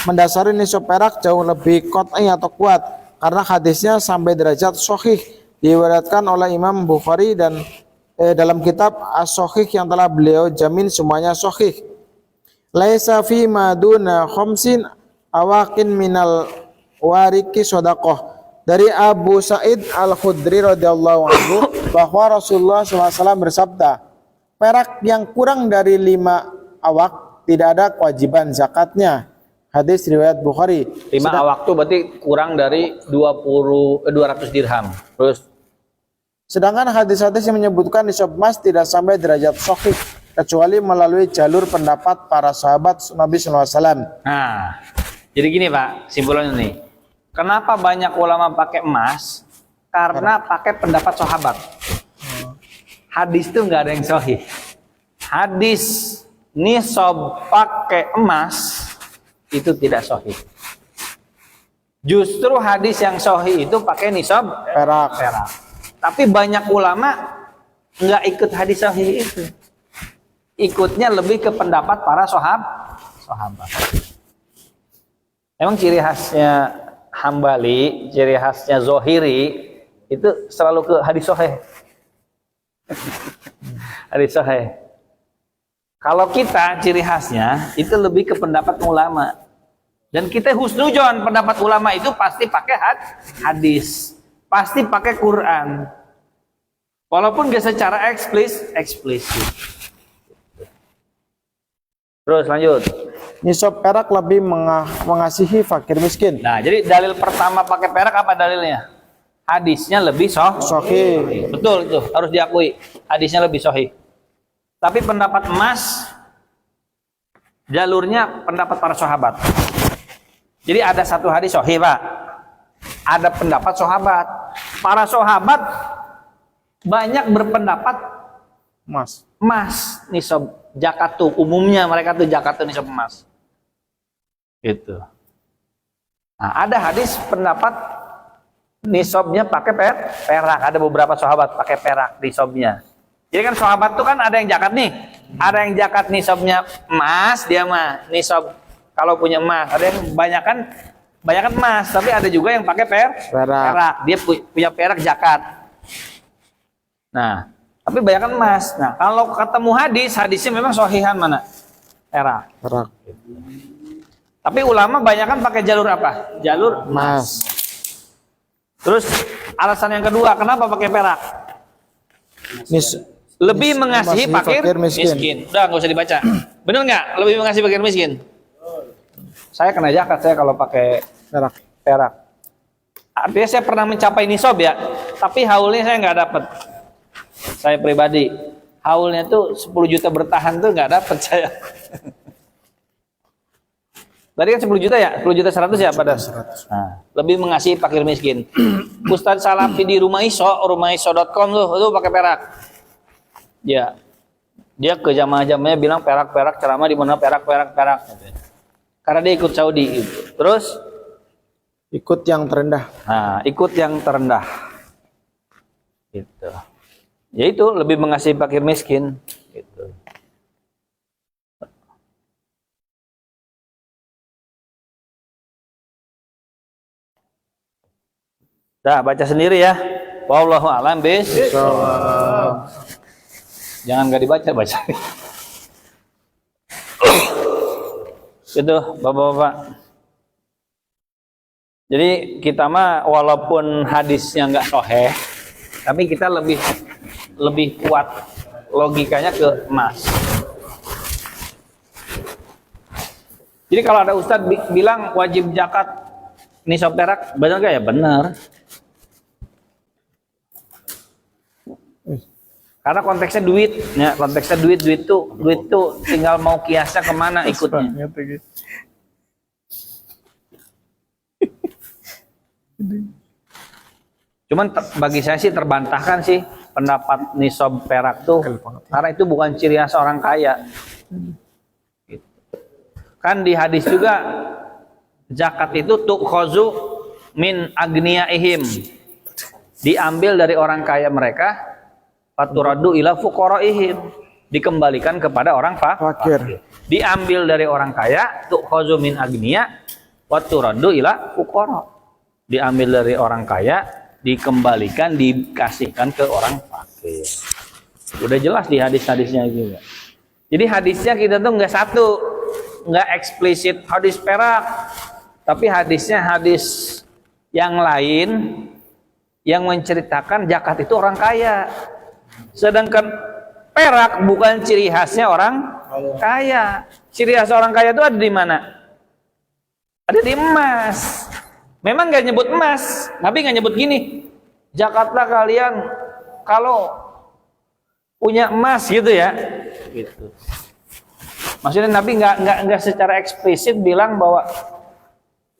mendasari nisab perak jauh lebih qat'i atau kuat karena hadisnya sampai derajat sahih, diriwayatkan oleh Imam Bukhari dan dalam kitab As-Sahih yang telah beliau jamin semuanya sahih. Laisa fi maduna khamsin awaqin minal wariki shadaqah. Dari Abu Sa'id Al-Khudri radhiyallahu anhu bahwa Rasulullah SAW bersabda, perak yang kurang dari 5 awak tidak ada kewajiban zakatnya. Hadis riwayat Bukhari. 5 awak itu berarti kurang dari 200 dirham. Terus Sedangkan hadis-hadis yang menyebutkan nisab emas tidak sampai derajat sahih kecuali melalui jalur pendapat para sahabat Nabi SAW. nah, jadi gini Pak, simpulannya nih. Kenapa banyak ulama pakai emas? Karena pakai pendapat sahabat. Hadis itu nggak ada yang sahih. Hadis nisab pakai emas itu tidak sahih. Justru hadis yang sahih itu pakai nisab Perak. Tapi banyak ulama nggak ikut hadis sahih itu. Ikutnya lebih ke pendapat para sahabat. Emang ciri khasnya Hambali, ciri khasnya Zohiri itu selalu ke hadis sahih. Hadis sahih. Kalau kita ciri khasnya itu lebih ke pendapat ulama. Dan kita husnudzon pendapat ulama itu pasti pakai hadis, pasti pakai Quran. Walaupun gak secara eksplisit. Terus lanjut. Nisab perak lebih mengasihi fakir miskin. Nah, jadi dalil pertama pakai perak apa dalilnya? Hadisnya lebih Sahih. Betul itu, harus diakui. Hadisnya lebih sahih. Tapi pendapat emas jalurnya pendapat para sahabat. Jadi ada satu hadis sahih, Pak. Ada pendapat sahabat. Para sahabat banyak berpendapat emas nisab zakat tuh umumnya mereka tuh zakat tuh nisab emas. Gitu. Nah, ada hadis pendapat nisabnya pakai perak. Ada beberapa sahabat pakai perak nisabnya. Jadi kan sahabat tuh kan ada yang zakat nih. Ada yang zakat nisabnya emas, dia mah nisab kalau punya emas. Ada yang banyakan emas, tapi ada juga yang pakai perak. Dia punya perak zakat. Nah, tapi banyakan emas. Nah, kalau ketemu hadisnya memang sahihan mana? Perak. Tapi ulama banyak kan pakai jalur apa? Jalur emas. Terus alasan yang kedua, kenapa pakai perak? Lebih mengasihi fakir miskin. miskin. Udah nggak usah dibaca. Bener nggak? Lebih mengasihi fakir miskin. Saya kena zakat saya kalau pakai perak. Artinya saya pernah mencapai nisab ya, tapi haulnya saya nggak dapat. Saya pribadi, haulnya tuh 10 juta bertahan tuh nggak dapat saya. Tadi kan 10 juta ya, 10 juta 100 ya pada. Nah, lebih mengasihi fakir miskin. Ustadz Salafi di rumaiso.com tuh pakai perak. Ya, dia ke jamaah-jamaahnya bilang perak ceramah di mana perak. Karena dia ikut Saudi gitu. Terus Ikut yang terendah. nah, ikut yang terendah. Gitu. Ya itu lebih mengasihi fakir miskin gitu. Dah baca sendiri ya. Wallahu a'lam bishawab. Jangan nggak dibaca. Gitu, Bapak-bapak. Jadi kita mah walaupun hadisnya nggak sahih, tapi kita lebih kuat logikanya ke emas. Jadi kalau ada ustadz bilang wajib zakat nisab perak, benar nggak ya? Benar. Karena konteksnya duit, ya konteksnya duit tuh tinggal mau kiasnya kemana ikutnya. Cuman bagi saya sih terbantahkan sih pendapat nisab perak tuh, karena itu bukan ciri khas orang kaya. Kan di hadis juga zakat itu tu'khazu min agniyaihim, diambil dari orang kaya mereka, faturadu ila fuqaraihim, dikembalikan kepada orang fakir. Diambil dari orang kaya, tu'khazu min agniya, faturadu ila fuqara. Diambil dari orang kaya, dikembalikan, dikasihkan ke orang fakir. Udah jelas di hadis-hadisnya juga. Jadi hadisnya kita tuh nggak satu, nggak eksplisit hadis perak, tapi hadisnya hadis yang lain yang menceritakan zakat itu orang kaya. Sedangkan perak bukan ciri khasnya orang kaya. Ciri khas orang kaya itu ada di mana? Ada di emas. Memang nggak nyebut emas, Nabi nggak nyebut gini, zakatlah kalian kalau punya emas gitu ya. Gitu. Maksudnya Nabi nggak secara eksplisit bilang bahwa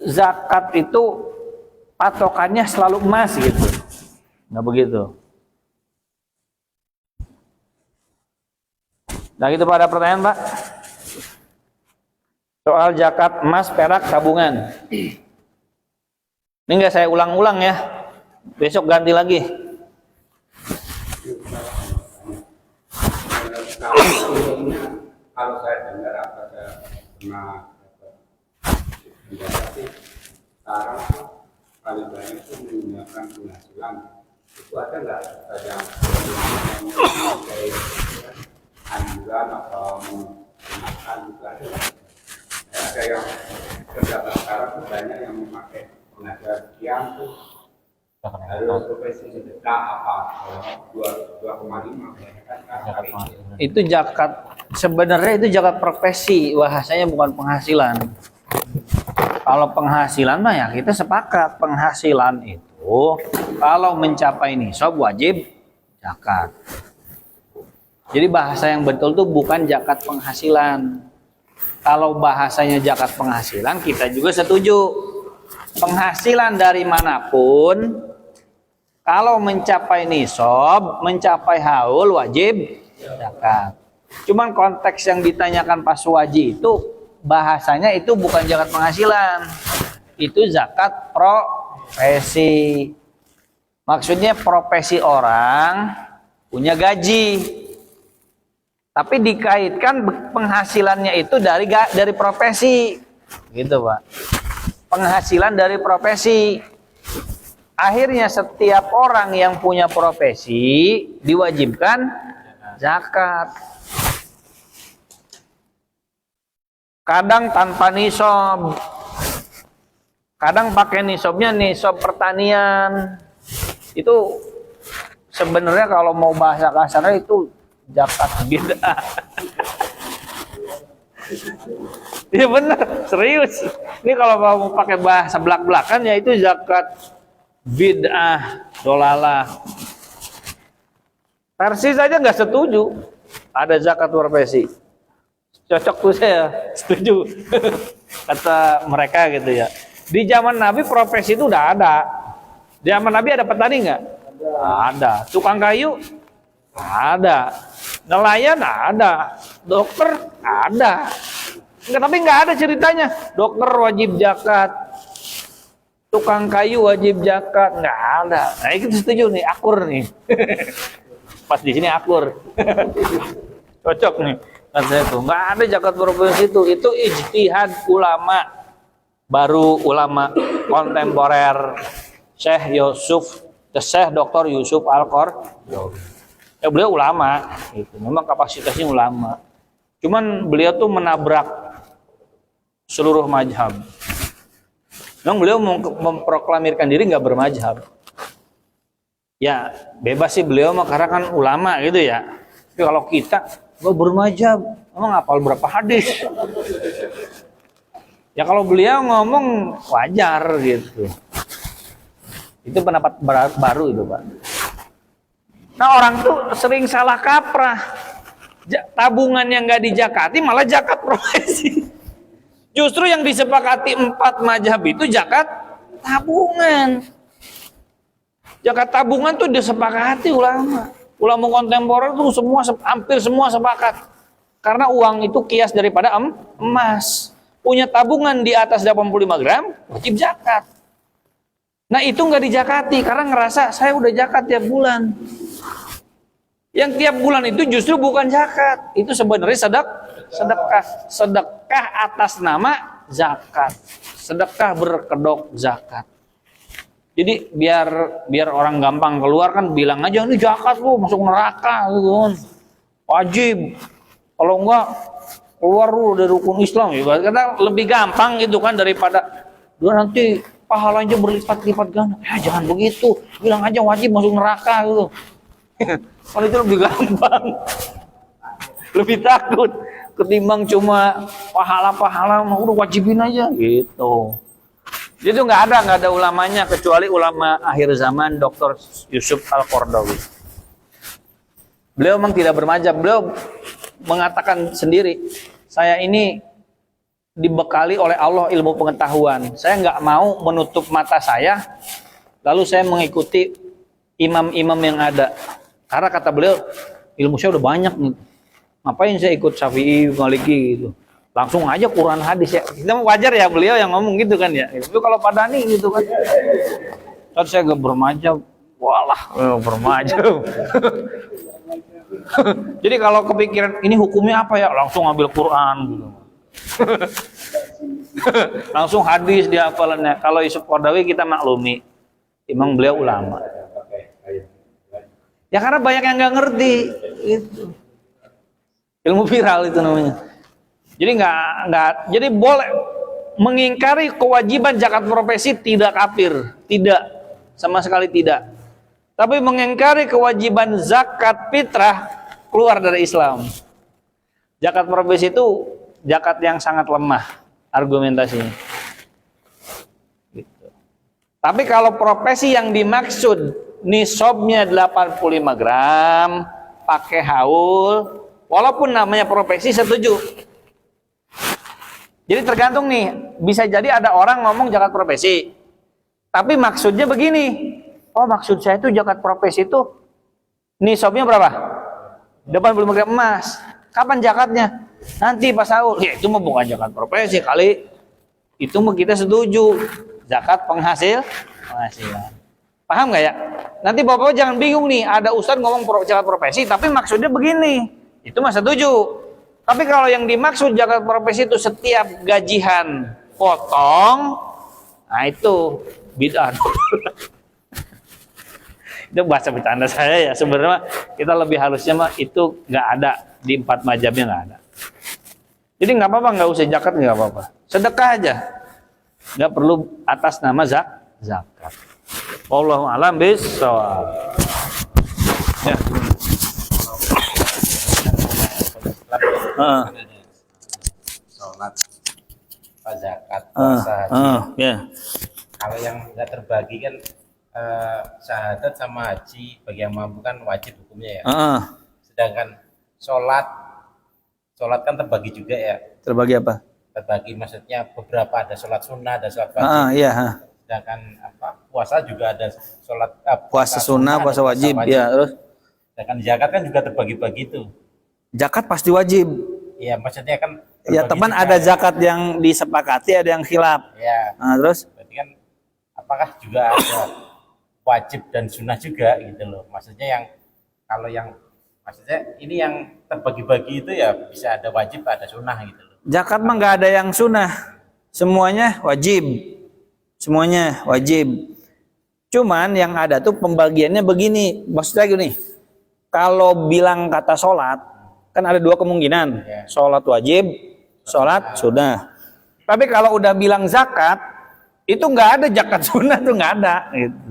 zakat itu patokannya selalu emas gitu, nggak begitu. Nah gitu Pak, ada pertanyaan Pak? Soal zakat emas, perak, tabungan. Ini nggak saya ulang-ulang ya, besok ganti lagi. Kalau saya dengar apakah pernah mendapat sekarang paling banyak itu menggunakan penghasilan, itu ada nggak yang anjuran atau menggunakan itu ada nggak? Ada yang terdapat sekarang banyak yang memakai penghasilan sekian tuh harus profesi sedekah apa 2,5 kan. Itu zakat, sebenarnya itu zakat profesi, bahasanya bukan penghasilan. Kalau penghasilan mah ya kita sepakat, penghasilan itu kalau mencapai nisab wajib zakat. Jadi bahasa yang betul tuh bukan zakat penghasilan. Kalau bahasanya zakat penghasilan kita juga setuju. Penghasilan dari manapun kalau mencapai nisab, mencapai haul wajib zakat. Cuman konteks yang ditanyakan Pak Suwaji itu bahasanya itu bukan zakat penghasilan. Itu zakat profesi. Maksudnya profesi orang punya gaji. Tapi dikaitkan penghasilannya itu dari profesi. Gitu, Pak. Penghasilan dari profesi. Akhirnya setiap orang yang punya profesi diwajibkan zakat. Kadang tanpa nisab, kadang pakai nisabnya nisab pertanian. Itu sebenarnya kalau mau bahasa kasarnya itu zakat bid'ah. Iya benar, serius. Ini kalau kamu pakai bahasa belak-belakan ya itu zakat bid'ah, dolalah. Persis aja nggak setuju ada zakat profesi. Cocok tuh saya, setuju. Kata mereka gitu ya. Di zaman Nabi profesi itu udah ada. Di zaman Nabi ada petani nggak? Ada. Tukang kayu? Ada. Nelayan? Ada. Dokter? Ada. Enggak, tapi nggak ada ceritanya. Dokter wajib zakat. Tukang kayu wajib zakat. Nggak ada. Nah itu setuju nih, akur nih. Pas di sini akur. Cocok nih. Kata saya tuh, nggak ada zakat profesi itu ijtihad ulama, baru ulama kontemporer Syekh Dr. Yusuf Al-Qaradawi. Ya beliau ulama, gitu. Memang kapasitasnya ulama. Cuman beliau tuh menabrak seluruh mazhab. Memang beliau memproklamirkan diri nggak bermazhab. Ya bebas sih beliau mah karena kan ulama gitu ya. Tapi kalau kita gue bermazhab, emang hafal berapa hadis? Ya kalau beliau ngomong wajar gitu. Itu pendapat baru itu Pak. Nah orang tuh sering salah kaprah. Tabungan yang nggak dijakati malah zakat profesi. Justru yang disepakati 4 mazhab itu zakat tabungan. Zakat tabungan tuh disepakati ulama. Ulama kontemporer itu hampir semua sepakat. Karena uang itu kias daripada emas. Punya tabungan di atas 85 gram, wajib zakat. Nah itu nggak dijakati karena ngerasa saya udah zakat tiap bulan. Yang tiap bulan itu justru bukan zakat. Itu sebenarnya sedekah. Sedekah atas nama zakat. Sedekah berkedok zakat. Jadi biar orang gampang keluar kan bilang aja ini zakat lu masuk neraka gitu kan. Wajib. Kalau enggak keluar lu dari rukun Islam ya. Karena lebih gampang gitu kan daripada dia nanti pahalanya berlipat-lipat ganda. Ya jangan begitu. Bilang aja wajib masuk neraka gitu. Kalau itu lebih gampang. Lebih takut ketimbang cuma pahala-pahala udah wajibin aja gitu. Itu nggak ada ulamanya kecuali ulama akhir zaman Dr. Yusuf Al-Qaradawi. Beliau memang tidak bermazhab. Beliau mengatakan sendiri, saya ini dibekali oleh Allah ilmu pengetahuan. Saya nggak mau menutup mata saya, lalu saya mengikuti imam-imam yang ada. Karena kata beliau, ilmu saya udah banyak nih. Ngapain saya ikut Syafi'i, Maliki gitu. Langsung aja Quran hadis ya. Kita wajar ya beliau yang ngomong gitu kan ya. Itu kalau Padani gitu kan. Kan saya gak bermazhab. Walah, bermazhab. Jadi kalau kepikiran ini hukumnya apa ya, langsung ambil Quran gitu. Langsung hadis dia hafalannya. Kalau Yusuf Qaradawi kita maklumi. Emang beliau ulama. Ya karena banyak yang nggak ngerti itu. Ilmu viral itu namanya. Jadi boleh mengingkari kewajiban zakat profesi tidak kafir, tidak, sama sekali tidak. Tapi mengingkari kewajiban zakat fitrah keluar dari Islam. Zakat profesi itu zakat yang sangat lemah argumentasinya. Gitu. Tapi kalau profesi yang dimaksud nisabnya 85 gram, pakai haul, walaupun namanya profesi setuju. Jadi tergantung nih, bisa jadi ada orang ngomong zakat profesi, tapi maksudnya begini, oh maksud saya itu zakat profesi itu nisabnya berapa? 85 gram emas. Kapan zakatnya? Nanti pas sahur. Ya itu mah bukan zakat profesi kali. Itu mah kita setuju. Zakat penghasilan. Paham nggak ya? Nanti bapak jangan bingung nih, ada ustadz ngomong zakat profesi, tapi maksudnya begini. Itu mah setuju. Tapi kalau yang dimaksud zakat profesi itu setiap gajian potong, nah itu bid'ah. Itu bahasa bercanda saya ya. Sebenarnya kita lebih halusnya mah itu nggak ada di 4 mazhabnya nggak ada. Jadi nggak apa-apa, nggak usah zakat, nggak apa-apa. Sedekah aja, nggak perlu atas nama zakat. Wallahu a'lam bishawab. Ya. Heeh. Sholat, zakat, puasa, haji. Ya. Kalau yang nggak terbagi kan syahadat sama haji bagi yang mampu kan wajib hukumnya ya. Sedangkan sholat kan terbagi juga ya. Terbagi apa? Terbagi maksudnya beberapa ada sholat sunnah, ada sholat wajib. Iya. Sedangkan puasa juga ada sholat Puasa sunnah, puasa wajib. Ya, terus sedangkan zakat kan juga terbagi-bagi itu. zakat pasti wajib. Iya, maksudnya kan Ya teman ada zakat yang disepakati, ada yang khilaf. Ya. Nah, terus Berarti kan apakah juga ada wajib dan sunnah juga gitu loh. Maksudnya maksudnya ini yang terbagi-bagi itu ya bisa ada wajib, ada sunnah gitu loh. zakat mah nggak ada yang sunnah, semuanya wajib, semuanya wajib. Cuman yang ada tuh pembagiannya begini, maksudnya gini, kalau bilang kata sholat, kan ada dua kemungkinan, sholat wajib, sholat sunnah. Tapi kalau udah bilang zakat, itu nggak ada zakat sunnah tuh nggak ada. Gitu.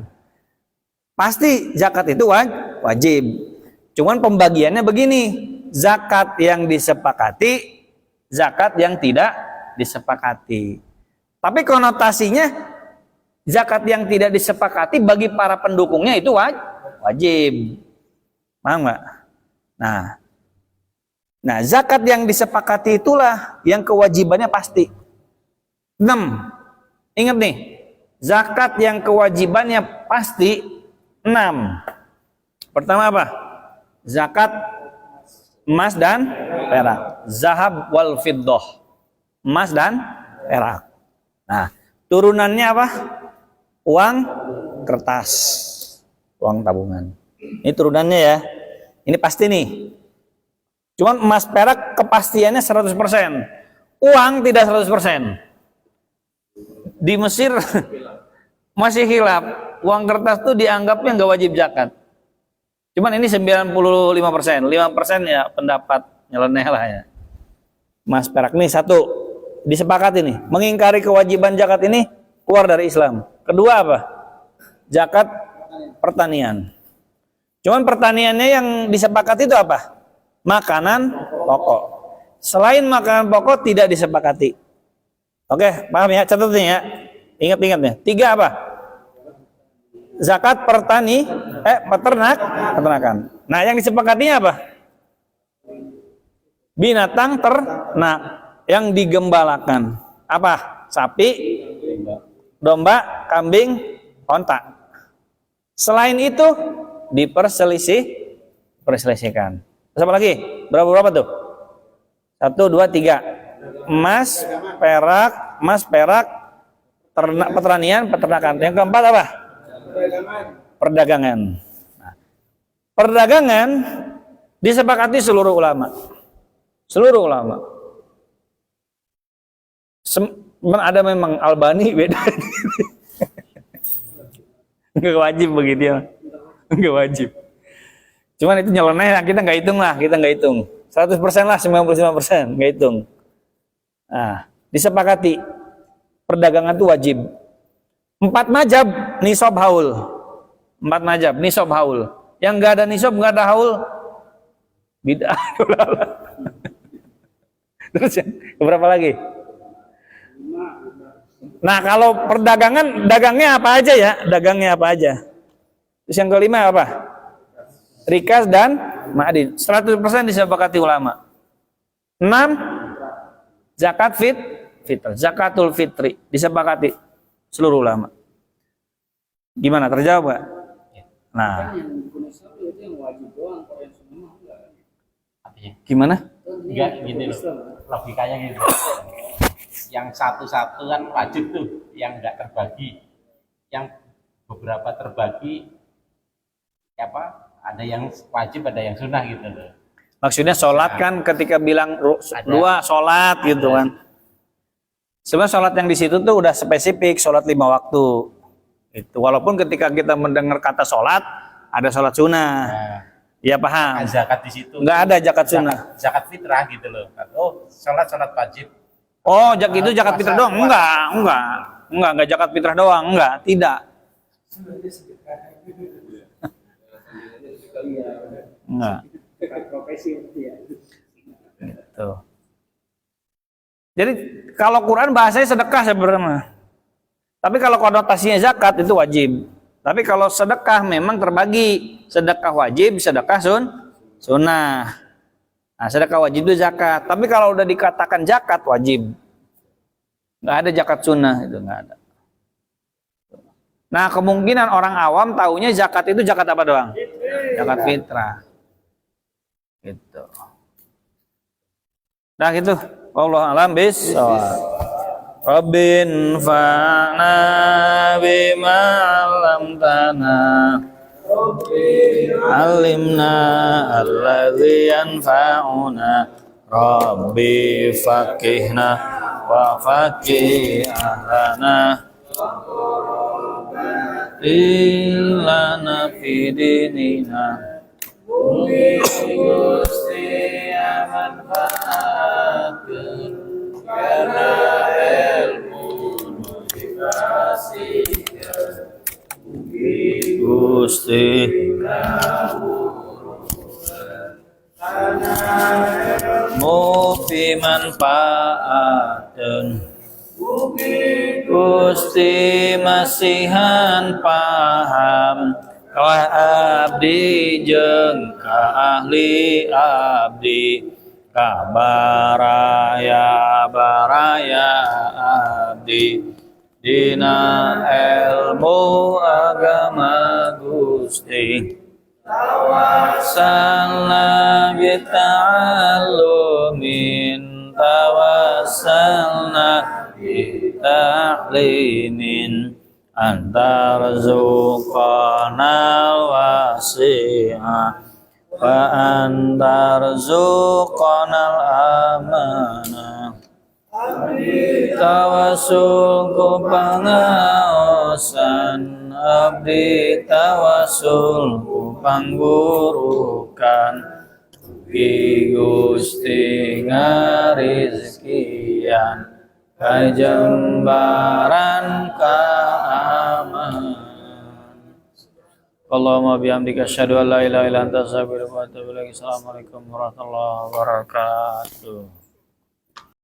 Pasti zakat itu wajib. Cuman pembagiannya begini, zakat yang disepakati, zakat yang tidak disepakati. Tapi konotasinya zakat yang tidak disepakati bagi para pendukungnya itu wajib. Paham nggak? Nah, zakat yang disepakati itulah yang kewajibannya pasti. 6. Ingat nih, zakat yang kewajibannya pasti 6. Pertama apa? Zakat emas dan perak. Zahab wal fiddah. Emas dan perak. Nah, turunannya apa? Uang kertas. Uang tabungan. Ini turunannya ya. Ini pasti nih. Cuman emas perak kepastiannya 100%. Uang tidak 100%. Di Mesir masih khilaf. Uang kertas tuh dianggapnya nggak wajib zakat. Cuman ini 95%. 5% ya pendapat nyeleneh lah ya. Emas perak nih satu. Disepakati nih. Mengingkari kewajiban zakat ini keluar dari Islam. Kedua apa? Zakat pertanian. Cuman pertaniannya yang disepakati itu apa? Makanan pokok. Selain makanan pokok tidak disepakati. Oke, paham ya? Catat nih ya. Ingat-ingat ya. 3 apa? Zakat peternakan. Nah, yang disepakatinya apa? Binatang ternak yang digembalakan. Apa? Sapi, domba, kambing, onta. Selain itu diperselisihkan. Terus apa lagi? Berapa tuh? 1, 2, 3. Emas, perak, peternakan. Yang keempat apa? Perdagangan. Nah, perdagangan disepakati seluruh ulama. Ada memang Albani beda. Nggak wajib begitu ya. Nggak wajib. Cuman itu nyeleneh, kita nggak hitung lah. 100% lah, 95% nggak hitung. Nah, disepakati perdagangan itu wajib. 4 mazhab nisab haul. 4 mazhab nisab haul. Yang nggak ada nisab, nggak ada haul, bid'ah. Terus berapa lagi? Nah, kalau perdagangan, dagangnya apa aja ya? Dagangnya apa aja? Terus yang kelima apa? Rikas dan ma'adin. 100% disepakati ulama. 6. Zakat fitr. Zakatul fitri. Disepakati seluruh ulama. Gimana? Terjawab gak? Nah. Gimana? Enggak gini loh. Logikanya gitu. Yang satu-satu kan wajib tuh, yang enggak terbagi. Yang beberapa terbagi apa? Ada yang wajib, ada yang sunnah gitu loh. Maksudnya sholat kan ketika bilang dua sholat gitu kan. Sebenarnya sholat yang di situ tuh udah spesifik, sholat 5 waktu. Itu walaupun ketika kita mendengar kata sholat ada sholat sunnah. Ya paham. Zakat di situ. Nggak ada zakat sunnah. Zakat fitrah gitu loh. Oh, sholat wajib. Oh, itu zakat fitrah doang? Enggak zakat fitrah doang, enggak, tidak. Enggak. Gitu. Jadi kalau Quran bahasanya sedekah sebenarnya. Tapi kalau konotasinya zakat itu wajib. Tapi kalau sedekah memang terbagi. Sedekah wajib, sedekah sunnah. Nah, sedekah wajib itu zakat. Tapi kalau udah dikatakan zakat wajib. Nggak ada zakat sunnah, itu nggak ada. Nah, kemungkinan orang awam taunya zakat itu zakat apa doang? Zakat fitrah. Gitu. Nah, gitu. Wallahu a'lam bishawab. Rabbin fa'na bima 'allamtana. Alimna alladzi yanfa'una. Rabbi faqihna wa faqih ahlana. Ilana fi dinina. Gusti aman fa'atur karena ilmu dikasihkan. Gusti mufi manfaatun. Gusti masihan paham ka abdi jeung ka ahli abdi ka baraya abdi dina ilmu agama Gusti. Tawassalna bi ta'allumin tawassalna bi ta'limin antarzuqana wasi'a wa antarzuqana al-amana. Tawasul ku pangaosan abdi tawasul ku panggurukan Ki Gusti ngarizkian kajembaran kaaman. Allahumma bihamdika asyhadu an la ilaha illa anta astaghfiruka wa atubu ilaik. Assalamualaikum warahmatullahi wabarakatuh.